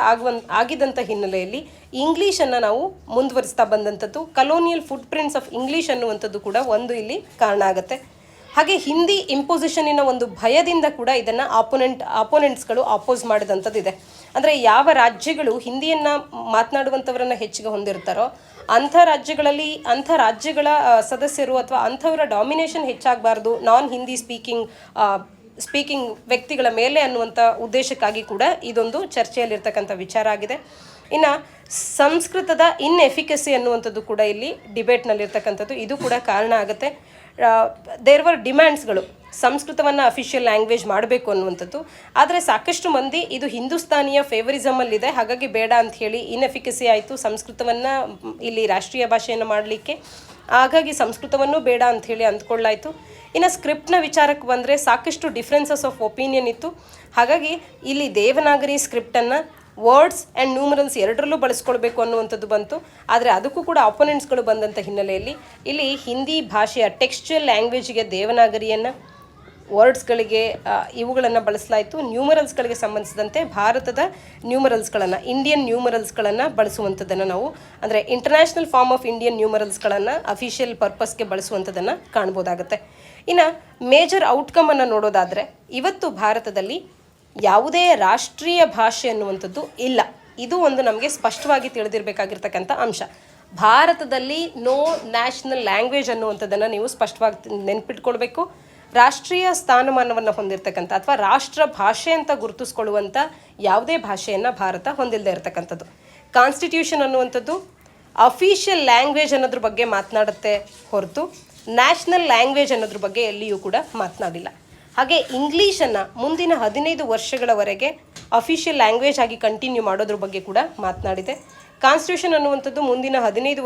ಆಗಿದ್ದಂಥ ಹಿನ್ನೆಲೆಯಲ್ಲಿ ಇಂಗ್ಲೀಷನ್ನು ನಾವು ಮುಂದುವರಿಸ್ತಾ ಬಂದಂಥದ್ದು colonial footprints of English ಅನ್ನುವಂಥದ್ದು ಕೂಡ ಒಂದು ಇಲ್ಲಿ ಕಾರಣ ಆಗುತ್ತೆ. ಹಾಗೆ ಹಿಂದಿ ಇಂಪೋಸಿಷನ್ನಿನ ಒಂದು ಭಯದಿಂದ ಕೂಡ ಇದನ್ನು ಆಪೋನೆಂಟ್ಸ್ಗಳು ಅಪೋಸ್ ಮಾಡಿದಂಥದ್ದಿದೆ. ಅಂದರೆ ಯಾವ ರಾಜ್ಯಗಳು ಹಿಂದಿಯನ್ನು ಮಾತನಾಡುವಂಥವರನ್ನು ಹೆಚ್ಚಿಗೆ ಹೊಂದಿರ್ತಾರೋ ಅಂಥ ರಾಜ್ಯಗಳ ಸದಸ್ಯರು ಅಥವಾ ಅಂಥವರ ಡಾಮಿನೇಷನ್ ಹೆಚ್ಚಾಗಬಾರ್ದು ಹಿಂದಿ ಸ್ಪೀಕಿಂಗ್ ವ್ಯಕ್ತಿಗಳ ಮೇಲೆ ಅನ್ನುವಂಥ ಉದ್ದೇಶಕ್ಕಾಗಿ ಕೂಡ ಇದೊಂದು ಚರ್ಚೆಯಲ್ಲಿರ್ತಕ್ಕಂಥ ವಿಚಾರ ಆಗಿದೆ. ಇನ್ನು ಸಂಸ್ಕೃತದ ಇನ್ಎಫಿಕಸಿ ಅನ್ನುವಂಥದ್ದು ಕೂಡ ಇಲ್ಲಿ ಡಿಬೇಟ್ನಲ್ಲಿರ್ತಕ್ಕಂಥದ್ದು, ಇದು ಕೂಡ ಕಾರಣ ಆಗುತ್ತೆ. ದೇರ್ ವರ್ ಡಿಮ್ಯಾಂಡ್ಸ್ಗಳು ಸಂಸ್ಕೃತವನ್ನು ಅಫಿಷಿಯಲ್ ಲ್ಯಾಂಗ್ವೇಜ್ ಮಾಡಬೇಕು ಅನ್ನುವಂಥದ್ದು. ಆದರೆ ಸಾಕಷ್ಟು ಮಂದಿ ಇದು ಹಿಂದೂಸ್ತಾನಿಯ ಫೇವರಿಸಮಲ್ಲಿದೆ, ಹಾಗಾಗಿ ಬೇಡ ಅಂತ ಹೇಳಿ ಇನ್ಎಫಿಕಸಿ ಆಯಿತು ಸಂಸ್ಕೃತವನ್ನು ಇಲ್ಲಿ ರಾಷ್ಟ್ರೀಯ ಭಾಷೆಯನ್ನು ಮಾಡಲಿಕ್ಕೆ, ಹಾಗಾಗಿ ಸಂಸ್ಕೃತವನ್ನು ಬೇಡ ಅಂಥೇಳಿ ಅಂದ್ಕೊಳ್ಳಾಯಿತು. ಇನ್ನು ಸ್ಕ್ರಿಪ್ಟ್ನ ವಿಚಾರಕ್ಕೆ ಬಂದರೆ ಸಾಕಷ್ಟು ಡಿಫ್ರೆನ್ಸಸ್ ಆಫ್ ಒಪಿನಿಯನ್ ಇತ್ತು. ಹಾಗಾಗಿ ಇಲ್ಲಿ ದೇವನಾಗರಿ ಸ್ಕ್ರಿಪ್ಟನ್ನು ವರ್ಡ್ಸ್ ಆ್ಯಂಡ್ ನ್ಯೂಮರಲ್ಸ್ ಎರಡರಲ್ಲೂ ಬಳಸ್ಕೊಳ್ಬೇಕು ಅನ್ನುವಂಥದ್ದು ಬಂತು. ಆದರೆ ಅದಕ್ಕೂ ಕೂಡ ಅಪೋನೆಂಟ್ಸ್ಗಳು ಬಂದಂಥ ಹಿನ್ನೆಲೆಯಲ್ಲಿ ಇಲ್ಲಿ ಹಿಂದಿ ಭಾಷೆಯ ಟೆಕ್ಸ್ಚುಯಲ್ ಲ್ಯಾಂಗ್ವೇಜಿಗೆ ದೇವನಾಗರಿಯನ್ನು, ವರ್ಡ್ಸ್ಗಳಿಗೆ ಇವುಗಳನ್ನು ಬಳಸಲಾಯಿತು. ನ್ಯೂಮರಲ್ಸ್ಗಳಿಗೆ ಸಂಬಂಧಿಸಿದಂತೆ ಭಾರತದ ನ್ಯೂಮರಲ್ಸ್ಗಳನ್ನು, ಇಂಡಿಯನ್ ನ್ಯೂಮರಲ್ಸ್ಗಳನ್ನು ಬಳಸುವಂಥದ್ದನ್ನು ನಾವು ಅಂದರೆ ಇಂಟರ್ನ್ಯಾಷನಲ್ ಫಾರ್ಮ್ ಆಫ್ ಇಂಡಿಯನ್ ನ್ಯೂಮರಲ್ಸ್ಗಳನ್ನು ಅಫಿಷಿಯಲ್ ಪರ್ಪಸ್ಗೆ ಬಳಸುವಂಥದ್ದನ್ನು ಕಾಣ್ಬೋದಾಗುತ್ತೆ. ಇನ್ನು ಮೇಜರ್ ಔಟ್ಕಮನ್ನು ನೋಡೋದಾದರೆ ಇವತ್ತು ಭಾರತದಲ್ಲಿ ಯಾವುದೇ ರಾಷ್ಟ್ರೀಯ ಭಾಷೆ ಅನ್ನುವಂಥದ್ದು ಇಲ್ಲ. ಇದು ಒಂದು ನಮಗೆ ಸ್ಪಷ್ಟವಾಗಿ ತಿಳಿದಿರಬೇಕಾಗಿರ್ತಕ್ಕಂಥ ಅಂಶ. ಭಾರತದಲ್ಲಿ ನೋ ನ್ಯಾಷನಲ್ ಲ್ಯಾಂಗ್ವೇಜ್ ಅನ್ನುವಂಥದ್ದನ್ನು ನೀವು ಸ್ಪಷ್ಟವಾಗಿ ನೆನ್ಪಿಟ್ಕೊಳ್ಬೇಕು. ರಾಷ್ಟ್ರೀಯ ಸ್ಥಾನಮಾನವನ್ನು ಹೊಂದಿರತಕ್ಕಂಥ ಅಥವಾ ರಾಷ್ಟ್ರ ಭಾಷೆ ಅಂತ ಗುರುತಿಸ್ಕೊಳ್ಳುವಂಥ ಯಾವುದೇ ಭಾಷೆಯನ್ನು ಭಾರತ ಹೊಂದಿಲ್ಲದೆ ಇರತಕ್ಕಂಥದ್ದು. ಕಾನ್ಸ್ಟಿಟ್ಯೂಷನ್ ಅನ್ನುವಂಥದ್ದು ಅಫಿಷಿಯಲ್ ಲ್ಯಾಂಗ್ವೇಜ್ ಅನ್ನೋದ್ರ ಬಗ್ಗೆ ಮಾತನಾಡುತ್ತೆ ಹೊರತು ನ್ಯಾಷನಲ್ ಲ್ಯಾಂಗ್ವೇಜ್ ಅನ್ನೋದ್ರ ಬಗ್ಗೆ ಎಲ್ಲಿಯೂ ಕೂಡ ಮಾತನಾಡಿಲ್ಲ. ಹಾಗೆ ಇಂಗ್ಲೀಷನ್ನು ಮುಂದಿನ 15 ವರ್ಷಗಳವರೆಗೆ ಅಫಿಷಿಯಲ್ ಲ್ಯಾಂಗ್ವೇಜ್ ಆಗಿ ಕಂಟಿನ್ಯೂ ಮಾಡೋದ್ರ ಬಗ್ಗೆ ಕೂಡ ಮಾತನಾಡಿದೆ. ಕಾನ್ಸ್ಟಿಟ್ಯೂಷನ್ ಅನ್ನುವಂಥದ್ದು ಮುಂದಿನ 15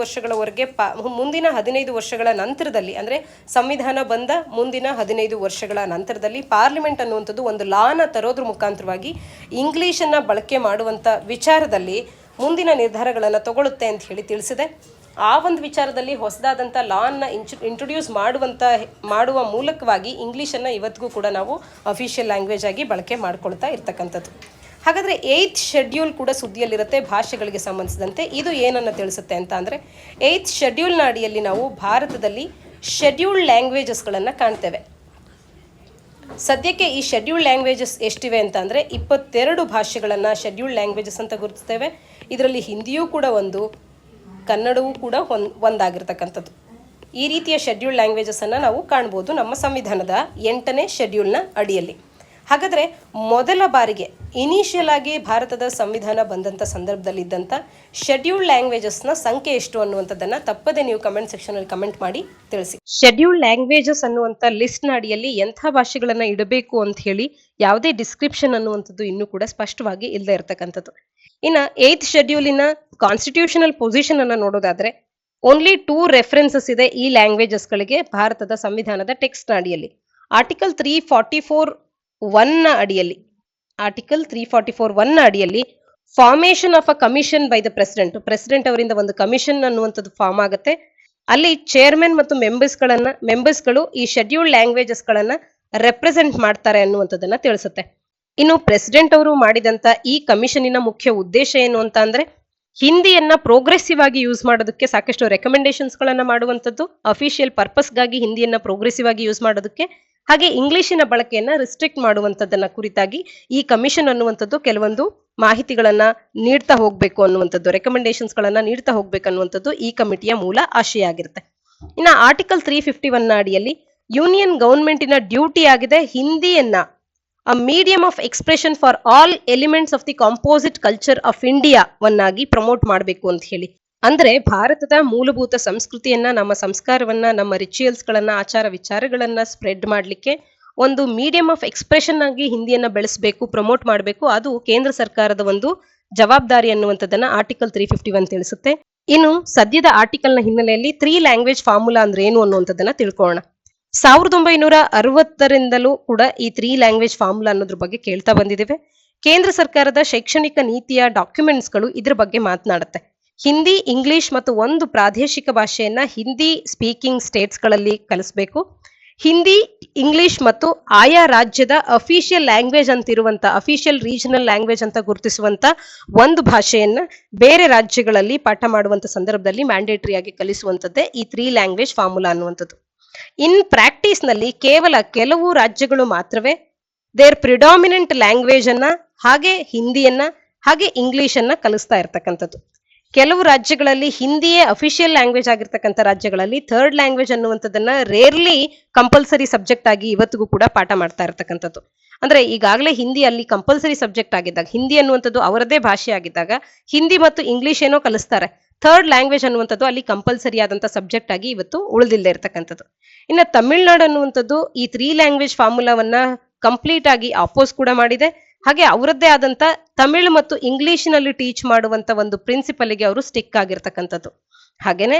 ವರ್ಷಗಳ ನಂತರದಲ್ಲಿ ಅಂದರೆ ಸಂವಿಧಾನ ಬಂದ ಮುಂದಿನ 15 ವರ್ಷಗಳ ನಂತರದಲ್ಲಿ ಪಾರ್ಲಿಮೆಂಟ್ ಅನ್ನುವಂಥದ್ದು ಒಂದು ಲಾನ ತರೋದ್ರ ಮುಖಾಂತರವಾಗಿ ಇಂಗ್ಲೀಷನ್ನು ಬಳಕೆ ಮಾಡುವಂಥ ವಿಚಾರದಲ್ಲಿ ಮುಂದಿನ ನಿರ್ಧಾರಗಳನ್ನು ತಗೊಳ್ಳುತ್ತೆ ಅಂತ ಹೇಳಿ ತಿಳಿಸಿದೆ. ಆ ಒಂದು ವಿಚಾರದಲ್ಲಿ ಹೊಸದಾದಂಥ ಲಾನ್ನ ಇಂಟ್ರೊಡ್ಯೂಸ್ ಮಾಡುವ ಮೂಲಕವಾಗಿ ಇಂಗ್ಲೀಷನ್ನು ಇವತ್ತಿಗೂ ಕೂಡ ನಾವು ಅಫಿಷಿಯಲ್ ಲ್ಯಾಂಗ್ವೇಜ್ ಆಗಿ ಬಳಕೆ ಮಾಡ್ಕೊಳ್ತಾ ಇರ್ತಕ್ಕಂಥದ್ದು. ಹಾಗಾದರೆ 8th ಶೆಡ್ಯೂಲ್ ಕೂಡ ಸುದ್ದಿಯಲ್ಲಿರುತ್ತೆ ಭಾಷೆಗಳಿಗೆ ಸಂಬಂಧಿಸಿದಂತೆ. ಇದು ಏನನ್ನು ತಿಳಿಸುತ್ತೆ ಅಂತ ಅಂದರೆ 8th ಶೆಡ್ಯೂಲ್ನ ಅಡಿಯಲ್ಲಿ ನಾವು ಭಾರತದಲ್ಲಿ ಶೆಡ್ಯೂಲ್ಡ್ ಲ್ಯಾಂಗ್ವೇಜಸ್ಗಳನ್ನು ಕಾಣ್ತೇವೆ. ಸದ್ಯಕ್ಕೆ ಈ ಶೆಡ್ಯೂಲ್ಡ್ ಲ್ಯಾಂಗ್ವೇಜಸ್ ಎಷ್ಟಿವೆ ಅಂತ ಅಂದರೆ 22 ಭಾಷೆಗಳನ್ನು ಶೆಡ್ಯೂಲ್ಡ್ ಲ್ಯಾಂಗ್ವೇಜಸ್ ಅಂತ ಗುರುತಿಸ್ತೇವೆ. ಇದರಲ್ಲಿ ಹಿಂದಿಯೂ ಕೂಡ ಒಂದು, ಕನ್ನಡವೂ ಕೂಡ ಒಂದಾಗಿರ್ತಕ್ಕಂಥದ್ದು. ಈ ರೀತಿಯ ಶೆಡ್ಯೂಲ್ಡ್ ಲ್ಯಾಂಗ್ವೇಜಸನ್ನು ನಾವು ಕಾಣ್ಬೋದು ನಮ್ಮ ಸಂವಿಧಾನದ 8ನೇ ಶೆಡ್ಯೂಲ್ನ ಅಡಿಯಲ್ಲಿ. ಹಾಗಾದರೆ ಮೊದಲ ಬಾರಿಗೆ ಇನಿಷಿಯಲ್ ಆಗಿ ಭಾರತದ ಸಂವಿಧಾನ ಬಂದಂಥ ಸಂದರ್ಭದಲ್ಲಿದ್ದಂಥ ಶೆಡ್ಯೂಲ್ಡ್ ಲ್ಯಾಂಗ್ವೇಜಸ್ನ ಸಂಖ್ಯೆ ಎಷ್ಟು ಅನ್ನುವಂಥದ್ದನ್ನು ತಪ್ಪದೆ ನೀವು ಕಮೆಂಟ್ ಸೆಕ್ಷನಲ್ಲಿ ಕಮೆಂಟ್ ಮಾಡಿ ತಿಳಿಸಿ. ಶೆಡ್ಯೂಲ್ಡ್ ಲ್ಯಾಂಗ್ವೇಜಸ್ ಅನ್ನುವಂಥ ಲಿಸ್ಟ್ನ ಅಡಿಯಲ್ಲಿ ಎಂಥ ಭಾಷೆಗಳನ್ನು ಇಡಬೇಕು ಅಂತ ಹೇಳಿ ಯಾವುದೇ ಡಿಸ್ಕ್ರಿಪ್ಷನ್ ಅನ್ನುವಂಥದ್ದು ಇನ್ನೂ ಕೂಡ ಸ್ಪಷ್ಟವಾಗಿ ಇಲ್ಲದೆ ಇರತಕ್ಕಂಥದ್ದು. ಇನ್ನ 8th ಶೆಡ್ಯೂಲಿನ ಕಾನ್ಸ್ಟಿಟ್ಯೂಷನಲ್ ಪೊಸಿಷನ್ ಅನ್ನ ನೋಡೋದಾದ್ರೆ ಓನ್ಲಿ 2 ರೆಫರೆನ್ಸಸ್ ಇದೆ ಈ ಲ್ಯಾಂಗ್ವೇಜಸ್ ಗಳಿಗೆ ಭಾರತದ ಸಂವಿಧಾನದ ಟೆಕ್ಸ್ಟ್ ನ ಅಡಿಯಲ್ಲಿ. ಆರ್ಟಿಕಲ್ 344(1) ನ ಅಡಿಯಲ್ಲಿ ಆರ್ಟಿಕಲ್ 344(1) ನ ಅಡಿಯಲ್ಲಿ formation of a commission by the president ಅವರಿಂದ ಒಂದು ಕಮಿಷನ್ ಅನ್ನುವಂಥದ್ದು ಫಾರ್ಮ್ ಆಗುತ್ತೆ. ಅಲ್ಲಿ ಚೇರ್ಮನ್ ಮತ್ತು ಮೆಂಬರ್ಸ್ಗಳು ಈ ಶೆಡ್ಯೂಲ್ಡ್ ಲ್ಯಾಂಗ್ವೇಜಸ್ ಗಳನ್ನ ರೆಪ್ರೆಸೆಂಟ್ ಮಾಡ್ತಾರೆ ಅನ್ನುವಂಥದ್ದನ್ನ ತಿಳಿಸುತ್ತೆ. ಇನ್ನು ಪ್ರೆಸಿಡೆಂಟ್ ಅವರು ಮಾಡಿದಂತ ಈ ಕಮಿಷನಿನ ಮುಖ್ಯ ಉದ್ದೇಶ ಏನು ಅಂತ ಅಂದ್ರೆ ಹಿಂದಿಯನ್ನ ಪ್ರೋಗ್ರೆಸಿವ್ ಆಗಿ ಯೂಸ್ ಮಾಡೋದಕ್ಕೆ ಸಾಕಷ್ಟು ರೆಕಮೆಂಡೇಶನ್ಸ್ ಗಳನ್ನ ಮಾಡುವಂತದ್ದು, ಅಫಿಷಿಯಲ್ ಪರ್ಪಸ್ ಗಾಗಿ ಹಿಂದಿಯನ್ನ ಪ್ರೋಗ್ರೆಸಿವ್ ಆಗಿ ಯೂಸ್ ಮಾಡೋದಕ್ಕೆ, ಹಾಗೆ ಇಂಗ್ಲಿಶಿನ ಬಳಕೆಯನ್ನ ರಿಸ್ಟ್ರಿಕ್ಟ್ ಮಾಡುವಂತದ್ದನ್ನ ಕುರಿತಾಗಿ ಈ ಕಮಿಷನ್ ಅನ್ನುವಂಥದ್ದು ಕೆಲವೊಂದು ಮಾಹಿತಿಗಳನ್ನ ನೀಡ್ತಾ ಹೋಗ್ಬೇಕು ಅನ್ನುವಂಥದ್ದು, ರೆಕಮೆಂಡೇಶನ್ಸ್ ಗಳನ್ನ ನೀಡ್ತಾ ಹೋಗ್ಬೇಕು ಅನ್ನುವಂಥದ್ದು ಈ ಕಮಿಟಿಯ ಮೂಲ ಆಶಯ ಆಗಿರುತ್ತೆ. ಇನ್ನ ಆರ್ಟಿಕಲ್ 351 ನ ಅಡಿಯಲ್ಲಿ ಯೂನಿಯನ್ ಗವರ್ಮೆಂಟಿನ ಡ್ಯೂಟಿ ಆಗಿದೆ ಹಿಂದಿಯನ್ನ a medium of expression for all elements of the composite culture of India ವನ್ನಾಗಿ ಪ್ರಮೋಟ್ ಮಾಡಬೇಕು ಅಂತ ಹೇಳಿ. ಅಂದ್ರೆ ಭಾರತದ ಮೂಲಭೂತ ಸಂಸ್ಕೃತಿಯನ್ನ, ನಮ್ಮ ಸಂಸ್ಕಾರವನ್ನ, ನಮ್ಮ ರಿಚುವಲ್ಸ್ ಗಳನ್ನ, ಆಚಾರ ವಿಚಾರಗಳನ್ನ ಸ್ಪ್ರೆಡ್ ಮಾಡ್ಲಿಕ್ಕೆ ಒಂದು ಮೀಡಿಯಂ ಆಫ್ ಎಕ್ಸ್ಪ್ರೆಷನ್ ಆಗಿ ಹಿಂದಿಯನ್ನ ಬೆಳೆಸಬೇಕು, ಪ್ರಮೋಟ್ ಮಾಡಬೇಕು. ಅದು ಕೇಂದ್ರ ಸರ್ಕಾರದ ಒಂದು ಜವಾಬ್ದಾರಿ ಅನ್ನುವಂಥದ್ದನ್ನ ಆರ್ಟಿಕಲ್ 351 ತಿಳಿಸುತ್ತೆ. ಇನ್ನು ಸದ್ಯದ ಆರ್ಟಿಕಲ್ ನ ಹಿನ್ನೆಲೆಯಲ್ಲಿ 3 ಲ್ಯಾಂಗ್ವೇಜ್ ಫಾರ್ಮುಲಾ ಅಂದ್ರೆ ಏನು ಅನ್ನುವಂಥದ್ದನ್ನ ತಿಳ್ಕೊಳ್ಳೋಣ. 1960ರಿಂದಲೂ ಕೂಡ ಈ 3 ಲ್ಯಾಂಗ್ವೇಜ್ ಫಾರ್ಮುಲಾ ಅನ್ನೋದ್ರ ಬಗ್ಗೆ ಕೇಳ್ತಾ ಬಂದಿದ್ದೇವೆ. ಕೇಂದ್ರ ಸರ್ಕಾರದ ಶೈಕ್ಷಣಿಕ ನೀತಿಯ ಡಾಕ್ಯುಮೆಂಟ್ಸ್ಗಳು ಇದ್ರ ಬಗ್ಗೆ ಮಾತನಾಡುತ್ತೆ. ಹಿಂದಿ, ಇಂಗ್ಲಿಷ್ ಮತ್ತು ಒಂದು ಪ್ರಾದೇಶಿಕ ಭಾಷೆಯನ್ನ ಹಿಂದಿ ಸ್ಪೀಕಿಂಗ್ ಸ್ಟೇಟ್ಸ್ಗಳಲ್ಲಿ ಕಲಿಸಬೇಕು. ಹಿಂದಿ, ಇಂಗ್ಲಿಷ್ ಮತ್ತು ಆಯಾ ರಾಜ್ಯದ ಅಫಿಷಿಯಲ್ ಲ್ಯಾಂಗ್ವೇಜ್ ಅಂತಿರುವಂತ, ಅಫಿಷಿಯಲ್ ರೀಜನಲ್ ಲ್ಯಾಂಗ್ವೇಜ್ ಅಂತ ಗುರುತಿಸುವಂತ ಒಂದು ಭಾಷೆಯನ್ನ ಬೇರೆ ರಾಜ್ಯಗಳಲ್ಲಿ ಪಾಠ ಮಾಡುವಂತ ಸಂದರ್ಭದಲ್ಲಿ ಮ್ಯಾಂಡೇಟರಿ ಆಗಿ ಕಲಿಸುವಂತದ್ದೇ ಈ 3 ಲ್ಯಾಂಗ್ವೇಜ್ ಫಾರ್ಮುಲಾ ಅನ್ನುವಂಥದ್ದು. ಇನ್ ಪ್ರಾಕ್ಟೀಸ್ ನಲ್ಲಿ ಕೇವಲ ಕೆಲವು ರಾಜ್ಯಗಳು ಮಾತ್ರವೇ ದೇರ್ ಪ್ರಿಡಾಮಿನೆಂಟ್ ಲ್ಯಾಂಗ್ವೇಜ್ ಅನ್ನ, ಹಾಗೆ ಹಿಂದಿಯನ್ನ, ಹಾಗೆ ಇಂಗ್ಲಿಷ್ ಅನ್ನ ಕಲಿಸ್ತಾ ಇರ್ತಕ್ಕಂಥದ್ದು. ಕೆಲವು ರಾಜ್ಯಗಳಲ್ಲಿ ಹಿಂದಿಯೇ ಅಫಿಷಿಯಲ್ ಲ್ಯಾಂಗ್ವೇಜ್ ಆಗಿರ್ತಕ್ಕಂಥ ರಾಜ್ಯಗಳಲ್ಲಿ ಥರ್ಡ್ ಲ್ಯಾಂಗ್ವೇಜ್ ಅನ್ನುವಂಥದ್ದನ್ನ ರೇರ್ಲಿ ಕಂಪಲ್ಸರಿ ಸಬ್ಜೆಕ್ಟ್ ಆಗಿ ಇವತ್ತಿಗೂ ಕೂಡ ಪಾಠ ಮಾಡ್ತಾ ಇರ್ತಕ್ಕಂಥದ್ದು. ಅಂದ್ರೆ ಈಗಾಗಲೇ ಹಿಂದಿ ಅಲ್ಲಿ ಕಂಪಲ್ಸರಿ ಸಬ್ಜೆಕ್ಟ್ ಆಗಿದ್ದಾಗ, ಹಿಂದಿ ಅನ್ನುವಂಥದ್ದು ಅವರದೇ ಭಾಷೆ ಆಗಿದ್ದಾಗ ಹಿಂದಿ ಮತ್ತು ಇಂಗ್ಲಿಷ್ ಏನೋ ಕಲಿಸ್ತಾರೆ, ಥರ್ಡ್ ಲ್ಯಾಂಗ್ವೇಜ್ ಅನ್ನುವಂಥದ್ದು ಅಲ್ಲಿ ಕಂಪಲ್ಸರಿ ಆದಂತ ಸಬ್ಜೆಕ್ಟ್ ಆಗಿ ಇವತ್ತು ಉಳಿದಿಲ್ಲದೆ ಇರ್ತಕ್ಕಂಥದ್ದು. ಇನ್ನು ತಮಿಳ್ನಾಡು ಅನ್ನುವಂಥದ್ದು ಈ 3 ಲ್ಯಾಂಗ್ವೇಜ್ ಫಾರ್ಮುಲಾವನ್ನ ಕಂಪ್ಲೀಟ್ ಆಗಿ ಅಪೋಸ್ ಕೂಡ ಮಾಡಿದೆ. ಹಾಗೆ ಅವರದ್ದೇ ಆದಂತ ತಮಿಳ್ ಮತ್ತು ಇಂಗ್ಲಿಷಿನಲ್ಲಿ ಟೀಚ್ ಮಾಡುವಂತ ಒಂದು ಪ್ರಿನ್ಸಿಪಲ್ ಗೆ ಅವರು ಸ್ಟಿಕ್ ಆಗಿರ್ತಕ್ಕಂಥದ್ದು. ಹಾಗೇನೆ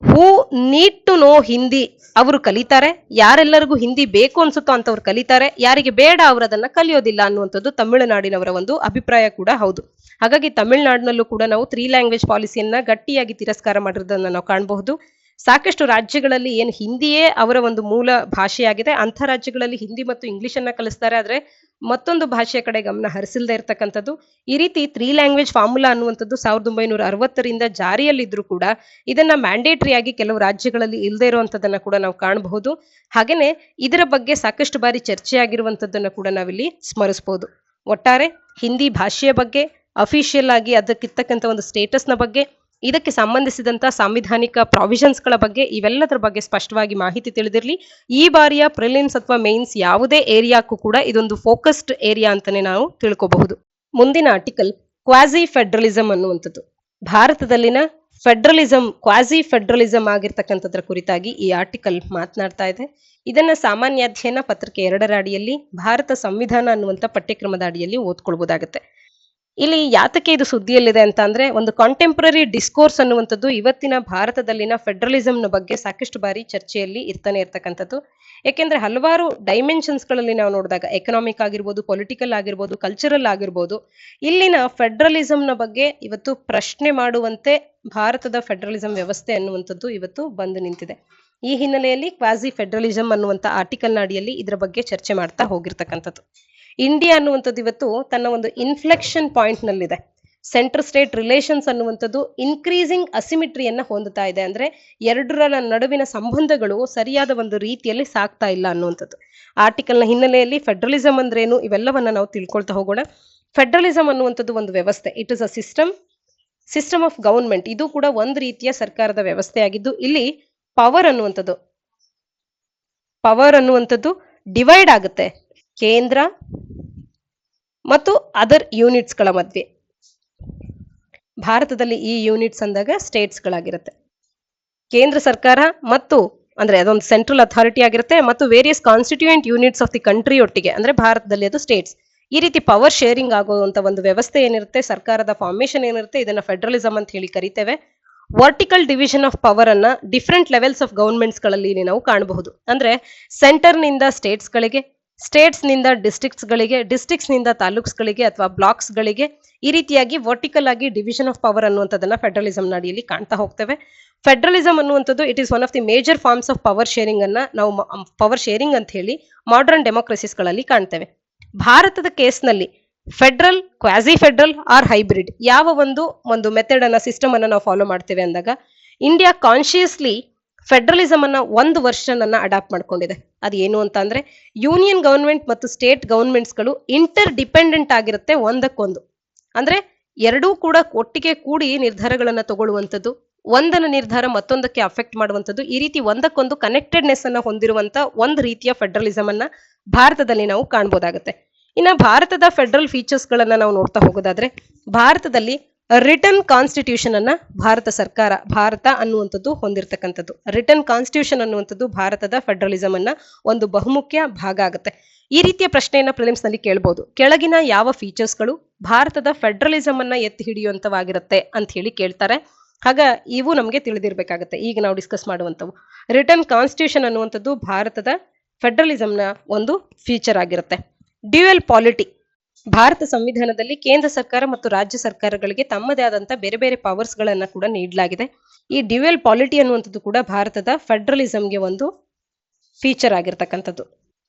who need to know Hindi ಅವರು ಕಲಿತಾರೆ, ಯಾರೆಲ್ಲರಿಗೂ ಹಿಂದಿ ಬೇಕು ಅನ್ಸುತ್ತೋ ಅಂತವ್ರು ಕಲಿತಾರೆ, ಯಾರಿಗೆ ಬೇಡ ಅವರು ಅದನ್ನ ಕಲಿಯೋದಿಲ್ಲ ಅನ್ನುವಂಥದ್ದು ತಮಿಳುನಾಡಿನವರ ಒಂದು ಅಭಿಪ್ರಾಯ ಕೂಡ ಹೌದು. ಹಾಗಾಗಿ ತಮಿಳುನಾಡಿನಲ್ಲೂ ಕೂಡ ನಾವು 3 ಲ್ಯಾಂಗ್ವೇಜ್ ಪಾಲಿಸಿಯನ್ನ ಗಟ್ಟಿಯಾಗಿ ತಿರಸ್ಕಾರ ಮಾಡಿರೋದನ್ನ ನಾವು ಕಾಣಬಹುದು. ಸಾಕಷ್ಟು ರಾಜ್ಯಗಳಲ್ಲಿ ಏನು ಹಿಂದಿಯೇ ಅವರ ಒಂದು ಮೂಲ ಭಾಷೆಯಾಗಿದೆ, ಅಂಥ ರಾಜ್ಯಗಳಲ್ಲಿ ಹಿಂದಿ ಮತ್ತು ಇಂಗ್ಲಿಷ್ ಅನ್ನ ಕಲಿಸ್ತಾರೆ, ಆದ್ರೆ ಮತ್ತೊಂದು ಭಾಷೆಯ ಕಡೆ ಗಮನ ಹರಿಸಿಲ್ಲದೆ ಇರತಕ್ಕಂಥದ್ದು. ಈ ರೀತಿ 3 ಲ್ಯಾಂಗ್ವೇಜ್ ಫಾರ್ಮುಲಾ ಅನ್ನುವಂಥದ್ದು 1960ರಿಂದ ಜಾರಿಯಲ್ಲಿದ್ರು ಕೂಡ ಇದನ್ನ ಮ್ಯಾಂಡೇಟರಿ ಆಗಿ ಕೆಲವು ರಾಜ್ಯಗಳಲ್ಲಿ ಇಲ್ಲದೆ ಇರುವಂತದನ್ನ ಕೂಡ ನಾವು ಕಾಣಬಹುದು. ಹಾಗೇನೆ ಇದರ ಬಗ್ಗೆ ಸಾಕಷ್ಟು ಬಾರಿ ಚರ್ಚೆಯಾಗಿರುವಂತದ್ದನ್ನ ಕೂಡ ನಾವಿಲ್ಲಿ ಸ್ಮರಿಸಬಹುದು. ಒಟ್ಟಾರೆ ಹಿಂದಿ ಭಾಷೆಯ ಬಗ್ಗೆ, ಅಫಿಷಿಯಲ್ ಆಗಿ ಅದಕ್ಕಿರ್ತಕ್ಕಂಥ ಒಂದು ಸ್ಟೇಟಸ್ ನ ಬಗ್ಗೆ, ಇದಕ್ಕೆ ಸಂಬಂಧಿಸಿದಂತ ಸಾಂವಿಧಾನಿಕ ಪ್ರಾವಿಷನ್ಸ್ ಗಳ ಬಗ್ಗೆ, ಇವೆಲ್ಲದರ ಬಗ್ಗೆ ಸ್ಪಷ್ಟವಾಗಿ ಮಾಹಿತಿ ತಿಳಿದಿರಲಿ. ಈ ಬಾರಿಯ ಪ್ರಿಲಿಮ್ಸ್ ಅಥವಾ ಮೇನ್ಸ್ ಯಾವುದೇ ಏರಿಯಾಕ್ಕೂ ಕೂಡ ಇದೊಂದು ಫೋಕಸ್ಡ್ ಏರಿಯಾ ಅಂತಾನೆ ನಾವು ತಿಳ್ಕೋಬಹುದು. ಮುಂದಿನ ಆರ್ಟಿಕಲ್ ಕ್ವಾಸಿ ಫೆಡರಲಿಸಂ ಅನ್ನುವಂಥದ್ದು. ಭಾರತದಲ್ಲಿನ ಫೆಡರಲಿಸಂ, ಕ್ವಾಸಿ ಫೆಡರಲಿಸಂ ಆಗಿರ್ತಕ್ಕಂಥದ್ರ ಕುರಿತಾಗಿ ಈ ಆರ್ಟಿಕಲ್ ಮಾತನಾಡ್ತಾ ಇದೆ. ಇದನ್ನ ಸಾಮಾನ್ಯ ಅಧ್ಯಯನ ಪತ್ರಿಕೆ 2ರ ಅಡಿಯಲ್ಲಿ ಭಾರತ ಸಂವಿಧಾನ ಅನ್ನುವಂಥ ಪಠ್ಯಕ್ರಮದ ಅಡಿಯಲ್ಲಿ ಓದ್ಕೊಳ್ಬಹುದಾಗುತ್ತೆ. ಇಲ್ಲಿ ಯಾತಕ್ಕೆ ಇದು ಸುದ್ದಿಯಲ್ಲಿದೆ ಅಂತ ಅಂದ್ರೆ, ಒಂದು ಕಾಂಟೆಂಪರರಿ ಡಿಸ್ಕೋರ್ಸ್ ಅನ್ನುವಂಥದ್ದು ಇವತ್ತಿನ ಭಾರತದಲ್ಲಿನ ಫೆಡರಲಿಸಂನ ಬಗ್ಗೆ ಸಾಕಷ್ಟು ಬಾರಿ ಚರ್ಚೆಯಲ್ಲಿ ಇರ್ತಾನೆ ಇರ್ತಕ್ಕಂಥದ್ದು. ಯಾಕೆಂದ್ರೆ ಹಲವಾರು ಡೈಮೆನ್ಷನ್ಸ್ ಗಳಲ್ಲಿ ನಾವು ನೋಡಿದಾಗ, ಎಕನಾಮಿಕ್ ಆಗಿರ್ಬೋದು, ಪೊಲಿಟಿಕಲ್ ಆಗಿರ್ಬೋದು, ಕಲ್ಚರಲ್ ಆಗಿರ್ಬೋದು, ಇಲ್ಲಿನ ಫೆಡರಲಿಸಂನ ಬಗ್ಗೆ ಇವತ್ತು ಪ್ರಶ್ನೆ ಮಾಡುವಂತೆ ಭಾರತದ ಫೆಡರಲಿಸಂ ವ್ಯವಸ್ಥೆ ಅನ್ನುವಂಥದ್ದು ಇವತ್ತು ಬಂದು ನಿಂತಿದೆ. ಈ ಹಿನ್ನೆಲೆಯಲ್ಲಿ ಕ್ವಾಸಿ ಫೆಡರಲಿಸಂ ಅನ್ನುವಂಥ ಆರ್ಟಿಕಲ್ ನ ಅಡಿಯಲ್ಲಿ ಇದರ ಬಗ್ಗೆ ಚರ್ಚೆ ಮಾಡ್ತಾ ಹೋಗಿರ್ತಕ್ಕಂಥದ್ದು. ಇಂಡಿಯಾ ಅನ್ನುವಂಥದ್ದು ಇವತ್ತು ತನ್ನ ಒಂದು ಇನ್ಫ್ಲೆಕ್ಷನ್ ಪಾಯಿಂಟ್ ನಲ್ಲಿದೆ. ಸೆಂಟ್ರಲ್ ಸ್ಟೇಟ್ ರಿಲೇಷನ್ಸ್ ಅನ್ನುವಂಥದ್ದು ಇನ್ಕ್ರೀಸಿಂಗ್ ಅಸಿಮಿಟ್ರಿಯನ್ನ ಹೊಂದುತ್ತಾ ಇದೆ. ಅಂದ್ರೆ ಎರಡರ ನಡುವಿನ ಸಂಬಂಧಗಳು ಸರಿಯಾದ ಒಂದು ರೀತಿಯಲ್ಲಿ ಸಾಗ್ತಾ ಇಲ್ಲ ಅನ್ನುವಂಥದ್ದು. ಆರ್ಟಿಕಲ್ನ ಹಿನ್ನೆಲೆಯಲ್ಲಿ ಫೆಡರಲಿಸಂ ಅಂದ್ರೇನು ಇವೆಲ್ಲವನ್ನ ನಾವು ತಿಳ್ಕೊಳ್ತಾ ಹೋಗೋಣ. ಫೆಡರಲಿಸಂ ಅನ್ನುವಂಥದ್ದು ಒಂದು ವ್ಯವಸ್ಥೆ. It is a system of government. ಇದು ಕೂಡ ಒಂದು ರೀತಿಯ ಸರ್ಕಾರದ ವ್ಯವಸ್ಥೆ ಆಗಿದ್ದು, ಇಲ್ಲಿ ಪವರ್ ಅನ್ನುವಂಥದ್ದು ಡಿವೈಡ್ ಆಗುತ್ತೆ ಕೇಂದ್ರ ಮತ್ತು ಅದರ್ ಯೂನಿಟ್ಸ್ ಗಳ ಮಧ್ಯೆ. ಭಾರತದಲ್ಲಿ ಈ ಯೂನಿಟ್ಸ್ ಅಂದಾಗ ಸ್ಟೇಟ್ಸ್ ಗಳಾಗಿರುತ್ತೆ. ಕೇಂದ್ರ ಸರ್ಕಾರ ಮತ್ತು ಅಂದ್ರೆ ಅದೊಂದು ಸೆಂಟ್ರಲ್ ಅಥಾರಿಟಿ ಆಗಿರುತ್ತೆ, ಮತ್ತು various constituent units of the country ಒಟ್ಟಿಗೆ, ಅಂದ್ರೆ ಭಾರತದಲ್ಲಿ ಅದು ಸ್ಟೇಟ್ಸ್, ಈ ರೀತಿ ಪವರ್ ಶೇರಿಂಗ್ ಆಗುವಂತ ಒಂದು ವ್ಯವಸ್ಥೆ ಏನಿರುತ್ತೆ, ಸರ್ಕಾರದ ಫಾರ್ಮೇಶನ್ ಏನಿರುತ್ತೆ, ಇದನ್ನ ಫೆಡರಲಿಸಂ ಅಂತ ಹೇಳಿ ಕರಿತೇವೆ. ವರ್ಟಿಕಲ್ ಡಿವಿಷನ್ ಆಫ್ ಪವರ್ ಅನ್ನ ಡಿಫರೆಂಟ್ ಲೆವೆಲ್ಸ್ ಆಫ್ ಗವರ್ಮೆಂಟ್ಸ್ ಗಳಲ್ಲಿ ನಾವು ಕಾಣಬಹುದು. ಅಂದ್ರೆ ಸೆಂಟರ್ ನಿಂದ ಸ್ಟೇಟ್ಸ್ ಗಳಿಗೆ, ಸ್ಟೇಟ್ಸ್ ನಿಂದ ಡಿಸ್ಟ್ರಿಕ್ಟ್ಸ್ ಗಳಿಗೆ, ಡಿಸ್ಟ್ರಿಕ್ಟ್ಸ್ ನಿಂದ ತಾಲೂಕ್ಸ್ ಗಳಿಗೆ ಅಥವಾ ಬ್ಲಾಕ್ಸ್ ಗಳಿಗೆ, ಈ ರೀತಿಯಾಗಿ ವರ್ಟಿಕಲ್ ಆಗಿ ಡಿವಿಷನ್ ಆಫ್ ಪವರ್ ಅನ್ನುವಂಥದ್ದನ್ನ ಫೆಡರಲಿಸಂ ಅಡಿಯಲ್ಲಿ ಕಾಣ್ತಾ ಹೋಗ್ತೇವೆ. ಫೆಡರಲಿಸಂ ಅನ್ನುವಂಥದ್ದು it is one of the major forms of power sharing ಅನ್ನ ನಾವು ಪವರ್ ಶೇರಿಂಗ್ ಅಂತ ಹೇಳಿ ಮಾಡರ್ನ್ ಡೆಮೋಕ್ರಸೀಸ್ ಗಳಲ್ಲಿ ಕಾಣ್ತೇವೆ. ಭಾರತದ ಕೇಸ್ನಲ್ಲಿ federal, quasi federal or hybrid ಯಾವ ಒಂದು ಮೆಥಡ್ ಅನ್ನ ಸಿಸ್ಟಮ್ ಅನ್ನ ನಾವು ಫಾಲೋ ಮಾಡ್ತೇವೆ ಅಂದಾಗ, ಇಂಡಿಯಾ ಕಾನ್ಶಿಯಸ್ಲಿ ಫೆಡರಲಿಸಂ ಅನ್ನ ಒಂದು ವರ್ಷನ್ ಅನ್ನ ಅಡಾಪ್ಟ್ ಮಾಡ್ಕೊಂಡಿದೆ. ಅದು ಏನು ಅಂತ ಅಂದ್ರೆ, ಯೂನಿಯನ್ ಗವರ್ಮೆಂಟ್ ಮತ್ತು ಸ್ಟೇಟ್ ಗವರ್ಮೆಂಟ್ಸ್ ಗಳು ಇಂಟರ್ ಡಿಪೆಂಡೆಂಟ್ ಆಗಿರುತ್ತೆ ಒಂದಕ್ಕೊಂದು. ಅಂದ್ರೆ ಎರಡೂ ಕೂಡ ಒಟ್ಟಿಗೆ ಕೂಡಿ ನಿರ್ಧಾರಗಳನ್ನ ತಗೊಳ್ಳುವಂಥದ್ದು, ಒಂದನ ನಿರ್ಧಾರ ಮತ್ತೊಂದಕ್ಕೆ ಅಫೆಕ್ಟ್ ಮಾಡುವಂಥದ್ದು, ಈ ರೀತಿ ಒಂದಕ್ಕೊಂದು ಕನೆಕ್ಟೆಡ್ನೆಸ್ ಅನ್ನ ಹೊಂದಿರುವಂತ ಒಂದು ರೀತಿಯ ಫೆಡರಲಿಸಂ ಅನ್ನ ಭಾರತದಲ್ಲಿ ನಾವು ಕಾಣಬಹುದಾಗುತ್ತೆ. ಇನ್ನ ಭಾರತದ ಫೆಡರಲ್ ಫೀಚರ್ಸ್ ಗಳನ್ನ ನಾವು ನೋಡ್ತಾ ಹೋಗೋದಾದ್ರೆ, ಭಾರತದಲ್ಲಿ ರಿಟರ್ನ್ ಕಾನ್ಸ್ಟಿಟ್ಯೂಷನ್ ಅನ್ನ ಭಾರತ ಸರ್ಕಾರ, ಭಾರತ ಅನ್ನುವಂಥದ್ದು ಹೊಂದಿರತಕ್ಕಂಥದ್ದು. ರಿಟರ್ನ್ ಕಾನ್ಸ್ಟಿಟ್ಯೂಷನ್ ಅನ್ನುವಂಥದ್ದು ಭಾರತದ ಫೆಡರಲಿಸಂ ಅನ್ನ ಒಂದು ಬಹುಮುಖ್ಯ ಭಾಗ ಆಗುತ್ತೆ. ಈ ರೀತಿಯ ಪ್ರಶ್ನೆಯನ್ನ ಪ್ರಿಲಿಮ್ಸ್ ನಲ್ಲಿ ಕೇಳಬಹುದು. ಕೆಳಗಿನ ಯಾವ ಫೀಚರ್ಸ್ ಗಳು ಭಾರತದ ಫೆಡರಲಿಸಂ ಅನ್ನ ಎತ್ತಿ ಹಿಡಿಯುವಂತವಾಗಿರುತ್ತೆ ಅಂತ ಹೇಳಿ ಕೇಳ್ತಾರೆ. ಆಗ ಇವು ನಮಗೆ ತಿಳಿದಿರ್ಬೇಕಾಗತ್ತೆ. ಈಗ ನಾವು ಡಿಸ್ಕಸ್ ಮಾಡುವಂತವು, ರಿಟರ್ನ್ ಕಾನ್ಸ್ಟಿಟ್ಯೂಷನ್ ಅನ್ನುವಂಥದ್ದು ಭಾರತದ ಫೆಡರಲಿಸಂನ ಒಂದು ಫೀಚರ್ ಆಗಿರುತ್ತೆ. ಡ್ಯುಯಲ್ ಪಾಲಿಟಿ, ಭಾರತ ಸಂವಿಧಾನದಲ್ಲಿ ಕೇಂದ್ರ ಸರ್ಕಾರ ಮತ್ತು ರಾಜ್ಯ ಸರ್ಕಾರಗಳಿಗೆ ತಮ್ಮದೇ ಆದಂತ ಬೇರೆ ಬೇರೆ ಪವರ್ಸ್ ಗಳನ್ನ ಕೂಡ ನೀಡಲಾಗಿದೆ. ಈ ಡ್ಯುಯಲ್ ಪಾಲಿಟಿ ಅನ್ನುವಂಥದ್ದು ಕೂಡ ಭಾರತದ ಫೆಡರಲಿಸಂಗೆ ಒಂದು ಫೀಚರ್ ಆಗಿರ್ತಕ್ಕಂಥದ್ದು.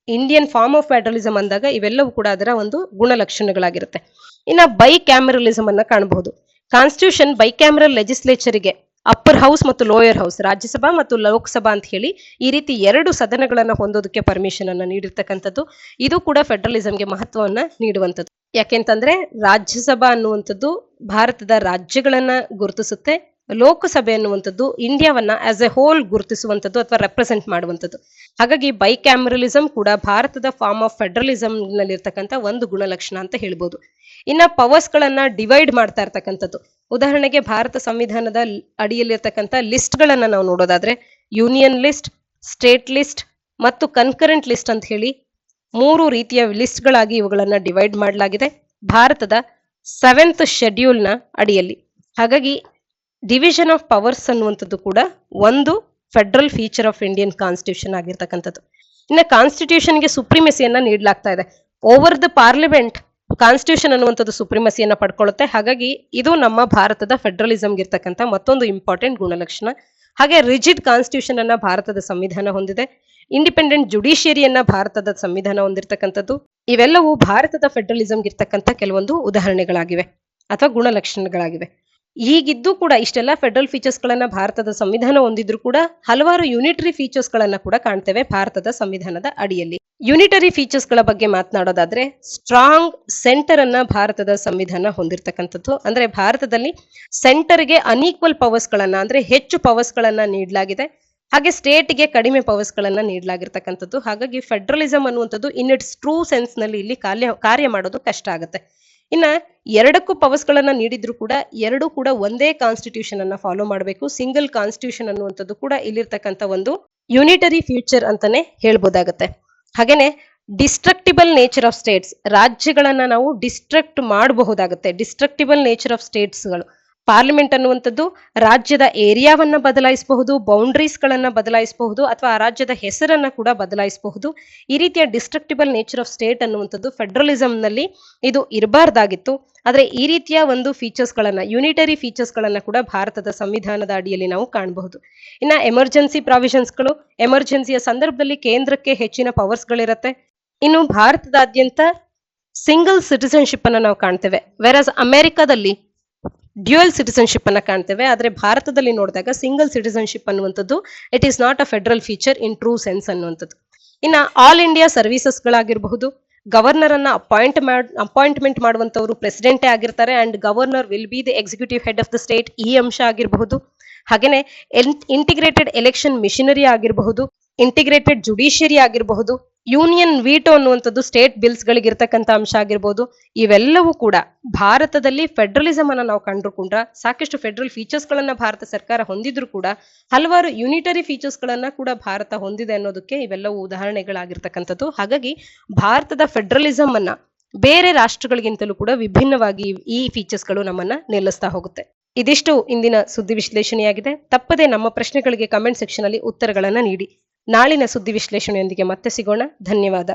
ಇಂಡಿಯನ್ ಫಾರ್ಮ್ ಆಫ್ ಫೆಡರಲಿಸಂ ಅಂದಾಗ ಇವೆಲ್ಲವೂ ಕೂಡ ಅದರ ಒಂದು ಗುಣಲಕ್ಷಣಗಳಾಗಿರುತ್ತೆ. ಇನ್ನ ಬೈ ಕ್ಯಾಮರಲಿಸಂ ಅನ್ನ ಕಾಣಬಹುದು. ಕಾನ್ಸ್ಟಿಟ್ಯೂಷನ್ ಬೈಕ್ಯಾಮರಲ್ ಲೆಜಿಸ್ಲೇಚರ್ಗೆ ಅಪ್ಪರ್ ಹೌಸ್ ಮತ್ತು ಲೋಯರ್ ಹೌಸ್, ರಾಜ್ಯಸಭಾ ಮತ್ತು ಲೋಕಸಭಾ ಅಂತ ಹೇಳಿ ಈ ರೀತಿ ಎರಡು ಸದನಗಳನ್ನ ಹೊಂದೋದಕ್ಕೆ ಪರ್ಮಿಷನ್ ಅನ್ನ ನೀಡಿರ್ತಕ್ಕಂಥದ್ದು. ಇದು ಕೂಡ ಫೆಡರಲಿಸಂಗೆ ಮಹತ್ವವನ್ನ ನೀಡುವಂಥದ್ದು. ಯಾಕೆಂತಂದ್ರೆ ರಾಜ್ಯಸಭಾ ಅನ್ನುವಂಥದ್ದು ಭಾರತದ ರಾಜ್ಯಗಳನ್ನ ಗುರುತಿಸುತ್ತೆ, ಲೋಕಸಭೆ ಅನ್ನುವಂಥದ್ದು ಇಂಡಿಯಾವನ್ನ ಆಸ್ ಎ ಹೋಲ್ ಗುರುತಿಸುವಂಥದ್ದು ಅಥವಾ ರೆಪ್ರೆಸೆಂಟ್ ಮಾಡುವಂಥದ್ದು. ಹಾಗಾಗಿ ಬೈಕ್ಯಾಮರಲಿಸಂ ಕೂಡ ಭಾರತದ ಫಾರ್ಮ್ ಆಫ್ ಫೆಡರಲಿಸಂ ನಲ್ಲಿರ್ತಕ್ಕಂಥ ಒಂದು ಗುಣಲಕ್ಷಣ ಅಂತ ಹೇಳ್ಬೋದು. ಇನ್ನ ಪವರ್ಸ್ ಗಳನ್ನ ಡಿವೈಡ್ ಮಾಡ್ತಾ ಇರ್ತಕ್ಕಂಥದ್ದು, ಉದಾಹರಣೆಗೆ ಭಾರತ ಸಂವಿಧಾನದ ಅಡಿಯಲ್ಲಿರ್ತಕ್ಕಂಥ ಲಿಸ್ಟ್ ಗಳನ್ನ ನಾವು ನೋಡೋದಾದ್ರೆ, ಯೂನಿಯನ್ ಲಿಸ್ಟ್, ಸ್ಟೇಟ್ ಲಿಸ್ಟ್ ಮತ್ತು ಕನ್ಕರೆಂಟ್ ಲಿಸ್ಟ್ ಅಂತ ಹೇಳಿ ಮೂರು ರೀತಿಯ ಲಿಸ್ಟ್ ಗಳಾಗಿ ಇವುಗಳನ್ನ ಡಿವೈಡ್ ಮಾಡಲಾಗಿದೆ ಭಾರತದ 7th ಶೆಡ್ಯೂಲ್ ನ ಅಡಿಯಲ್ಲಿ. ಹಾಗಾಗಿ ಡಿವಿಷನ್ ಆಫ್ ಪವರ್ಸ್ ಅನ್ನುವಂಥದ್ದು ಕೂಡ ಒಂದು federal feature of Indian constitution ಆಗಿರ್ತಕ್ಕಂಥದ್ದು. ಇನ್ನು ಕಾನ್ಸ್ಟಿಟ್ಯೂಷನ್ಗೆ ಸುಪ್ರಿಮಸಿಯನ್ನ ನೀಡಲಾಗ್ತಾ ಇದೆ. ಓವರ್ ದ ಪಾರ್ಲಿಮೆಂಟ್ ಕಾನ್ಸ್ಟಿಟ್ಯೂಷನ್ ಅನ್ನುವಂಥದ್ದು ಸುಪ್ರಿಮಸಿಯನ್ನ ಪಡ್ಕೊಳ್ಳುತ್ತೆ. ಹಾಗಾಗಿ ಇದು ನಮ್ಮ ಭಾರತದ ಫೆಡರಲಿಸಂಗೆ ಇರ್ತಕ್ಕಂಥ ಮತ್ತೊಂದು ಇಂಪಾರ್ಟೆಂಟ್ ಗುಣಲಕ್ಷಣ. ಹಾಗೆ ರಿಜಿಡ್ ಕಾನ್ಸ್ಟಿಟ್ಯೂಷನ್ ಅನ್ನ ಭಾರತದ ಸಂವಿಧಾನ ಹೊಂದಿದೆ. ಇಂಡಿಪೆಂಡೆಂಟ್ ಜುಡಿಷಿಯರಿಯನ್ನ ಭಾರತದ ಸಂವಿಧಾನ ಹೊಂದಿರತಕ್ಕಂಥದ್ದು. ಇವೆಲ್ಲವೂ ಭಾರತದ ಫೆಡರಲಿಸಂಗೆ ಇರ್ತಕ್ಕಂಥ ಕೆಲವೊಂದು ಉದಾಹರಣೆಗಳಾಗಿವೆ ಅಥವಾ ಗುಣಲಕ್ಷಣಗಳಾಗಿವೆ. ಹೀಗಿದ್ದು ಕೂಡ ಇಷ್ಟೆಲ್ಲ ಫೆಡರಲ್ ಫೀಚರ್ಸ್ ಗಳನ್ನ ಭಾರತದ ಸಂವಿಧಾನ ಹೊಂದಿದ್ರು ಕೂಡ ಹಲವಾರು ಯೂನಿಟರಿ ಫೀಚರ್ಸ್ ಗಳನ್ನ ಕೂಡ ಕಾಣ್ತೇವೆ ಭಾರತದ ಸಂವಿಧಾನದ ಅಡಿಯಲ್ಲಿ. ಯೂನಿಟರಿ ಫೀಚರ್ಸ್ ಗಳ ಬಗ್ಗೆ ಮಾತನಾಡೋದಾದ್ರೆ, ಸ್ಟ್ರಾಂಗ್ ಸೆಂಟರ್ ಅನ್ನ ಭಾರತದ ಸಂವಿಧಾನ ಹೊಂದಿರತಕ್ಕಂಥದ್ದು. ಅಂದ್ರೆ ಭಾರತದಲ್ಲಿ ಸೆಂಟರ್ಗೆ ಅನ್ಈಕ್ವಲ್ ಪವರ್ಸ್ ಗಳನ್ನ, ಅಂದ್ರೆ ಹೆಚ್ಚು ಪವರ್ಸ್ ಗಳನ್ನ ನೀಡಲಾಗಿದೆ, ಹಾಗೆ ಸ್ಟೇಟ್ಗೆ ಕಡಿಮೆ ಪವರ್ಸ್ ಗಳನ್ನ ನೀಡಲಾಗಿರ್ತಕ್ಕಂಥದ್ದು. ಹಾಗಾಗಿ ಫೆಡರಲಿಸಂ ಅನ್ನುವಂಥದ್ದು ಇನ್ ಇಟ್ಸ್ ಟ್ರೂ ಸೆನ್ಸ್ ನಲ್ಲಿ ಇಲ್ಲಿ ಕಾರ್ಯ ಮಾಡೋದು ಕಷ್ಟ ಆಗುತ್ತೆ. ಇನ್ನ ಎರಡಕ್ಕೂ ಪವರ್ಸ್ ಗಳನ್ನ ನೀಡಿದ್ರು ಕೂಡ ಎರಡೂ ಕೂಡ ಒಂದೇ ಕಾನ್ಸ್ಟಿಟ್ಯೂಷನ್ ಅನ್ನ ಫಾಲೋ ಮಾಡಬೇಕು. ಸಿಂಗಲ್ ಕಾನ್ಸ್ಟಿಟ್ಯೂಷನ್ ಅನ್ನುವಂಥದ್ದು ಕೂಡ ಇಲ್ಲಿರ್ತಕ್ಕಂಥ ಒಂದು ಯೂನಿಟರಿ ಫ್ಯೂಚರ್ ಅಂತಾನೆ ಹೇಳ್ಬೋದಾಗತ್ತೆ. ಹಾಗೇನೆ ಡಿಸ್ಟ್ರಕ್ಟಿಬಲ್ ನೇಚರ್ ಆಫ್ ಸ್ಟೇಟ್ಸ್, ರಾಜ್ಯಗಳನ್ನ ನಾವು ಡಿಸ್ಟ್ರಕ್ಟ್ ಮಾಡಬಹುದಾಗುತ್ತೆ. ಡಿಸ್ಟ್ರಕ್ಟಿಬಲ್ ನೇಚರ್ ಆಫ್ ಸ್ಟೇಟ್ಸ್ಗಳು, ಪಾರ್ಲಿಮೆಂಟ್ ಅನ್ನುವಂಥದ್ದು ರಾಜ್ಯದ ಏರಿಯಾವನ್ನ ಬದಲಾಯಿಸಬಹುದು, ಬೌಂಡ್ರೀಸ್ ಗಳನ್ನ ಬದಲಾಯಿಸಬಹುದು, ಅಥವಾ ಆ ರಾಜ್ಯದ ಹೆಸರನ್ನ ಕೂಡ ಬದಲಾಯಿಸಬಹುದು. ಈ ರೀತಿಯ ಡಿಸ್ಟ್ರಕ್ಟಿಬಲ್ ನೇಚರ್ ಆಫ್ ಸ್ಟೇಟ್ ಅನ್ನುವಂಥದ್ದು ಫೆಡರಲಿಸಂ ನಲ್ಲಿ ಇದು ಇರಬಾರ್ದಾಗಿತ್ತು. ಆದ್ರೆ ಈ ರೀತಿಯ ಒಂದು ಫೀಚರ್ಸ್ ಗಳನ್ನ, ಯೂನಿಟರಿ ಫೀಚರ್ಸ್ ಗಳನ್ನ ಕೂಡ ಭಾರತದ ಸಂವಿಧಾನದ ಅಡಿಯಲ್ಲಿ ನಾವು ಕಾಣಬಹುದು. ಇನ್ನ ಎಮರ್ಜೆನ್ಸಿ ಪ್ರಾವಿಷನ್ಸ್ಗಳು, ಎಮರ್ಜೆನ್ಸಿಯ ಸಂದರ್ಭದಲ್ಲಿ ಕೇಂದ್ರಕ್ಕೆ ಹೆಚ್ಚಿನ ಪವರ್ಸ್ ಗಳಿರುತ್ತೆ. ಇನ್ನು ಭಾರತದಾದ್ಯಂತ ಸಿಂಗಲ್ ಸಿಟಿಸನ್ಶಿಪ್ ಅನ್ನ ನಾವು ಕಾಣ್ತೇವೆ. ವೆರಾಸ್ ಅಮೆರಿಕಾದಲ್ಲಿ ಡ್ಯುಯಲ್ ಸಿಟಿಸನ್ಶಿಪ್ ಅನ್ನ ಕಾಣ್ತೇವೆ. ಆದ್ರೆ ಭಾರತದಲ್ಲಿ ನೋಡಿದಾಗ ಸಿಂಗಲ್ ಸಿಟಿಸನ್ಶಿಪ್ ಅನ್ನುವಂಥದ್ದು it is not a federal feature in true sense ಅನ್ನುವಂಥದ್ದು. ಇನ್ನ ಆಲ್ ಇಂಡಿಯಾ ಸರ್ವಿಸಸ್ ಗಳಾಗಿರಬಹುದು, ಗವರ್ನರ್ ಅನ್ನ ಅಪಾಯಿಂಟ್ಮೆಂಟ್ ಮಾಡುವಂತವರು ಪ್ರೆಸಿಡೆಂಟೇ ಆಗಿರ್ತಾರೆ and governor will be the executive head of the state, ಈ ಅಂಶ ಆಗಿರಬಹುದು. ಹಾಗೇನೆ ಇಂಟಿಗ್ರೇಟೆಡ್ ಎಲೆಕ್ಷನ್ ಮಿಷನರಿ ಆಗಿರಬಹುದು, ಇಂಟಿಗ್ರೇಟೆಡ್ ಜುಡಿಷಿಯರಿ ಆಗಿರಬಹುದು, ಯೂನಿಯನ್ ವೀಟೋ ಅನ್ನುವಂಥದ್ದು ಸ್ಟೇಟ್ ಬಿಲ್ಸ್ ಗಳಿಗೆ ಇರ್ತಕ್ಕಂಥ ಅಂಶ ಆಗಿರ್ಬೋದು. ಇವೆಲ್ಲವೂ ಕೂಡ ಭಾರತದಲ್ಲಿ ಫೆಡರಲಿಸಂ ಅನ್ನ ನಾವು ಕಂಡುಕೊಂಡ್ರ ಸಾಕಷ್ಟು ಫೆಡರಲ್ ಫೀಚರ್ಸ್ ಗಳನ್ನ ಭಾರತ ಸರ್ಕಾರ ಹೊಂದಿದ್ರು ಕೂಡ ಹಲವಾರು ಯೂನಿಟರಿ ಫೀಚರ್ಸ್ ಗಳನ್ನ ಕೂಡ ಭಾರತ ಹೊಂದಿದೆ ಅನ್ನೋದಕ್ಕೆ ಇವೆಲ್ಲವೂ ಉದಾಹರಣೆಗಳಾಗಿರ್ತಕ್ಕಂಥದ್ದು. ಹಾಗಾಗಿ ಭಾರತದ ಫೆಡರಲಿಸಂ ಅನ್ನ ಬೇರೆ ರಾಷ್ಟ್ರಗಳಿಗಿಂತಲೂ ಕೂಡ ವಿಭಿನ್ನವಾಗಿ ಈ ಫೀಚರ್ಸ್ಗಳು ನಮ್ಮನ್ನ ನಿಲ್ಲಿಸ್ತಾ ಹೋಗುತ್ತೆ. ಇದಿಷ್ಟು ಇಂದಿನ ಸುದ್ದಿ ವಿಶ್ಲೇಷಣೆಯಾಗಿದೆ. ತಪ್ಪದೆ ನಮ್ಮ ಪ್ರಶ್ನೆಗಳಿಗೆ ಕಮೆಂಟ್ ಸೆಕ್ಷನ್ ಅಲ್ಲಿ ಉತ್ತರಗಳನ್ನ ನೀಡಿ. ನಾಳಿನ ಸುದ್ದಿ ವಿಶ್ಲೇಷಣೆಯೊಂದಿಗೆ ಮತ್ತೆ ಸಿಗೋಣ. ಧನ್ಯವಾದ.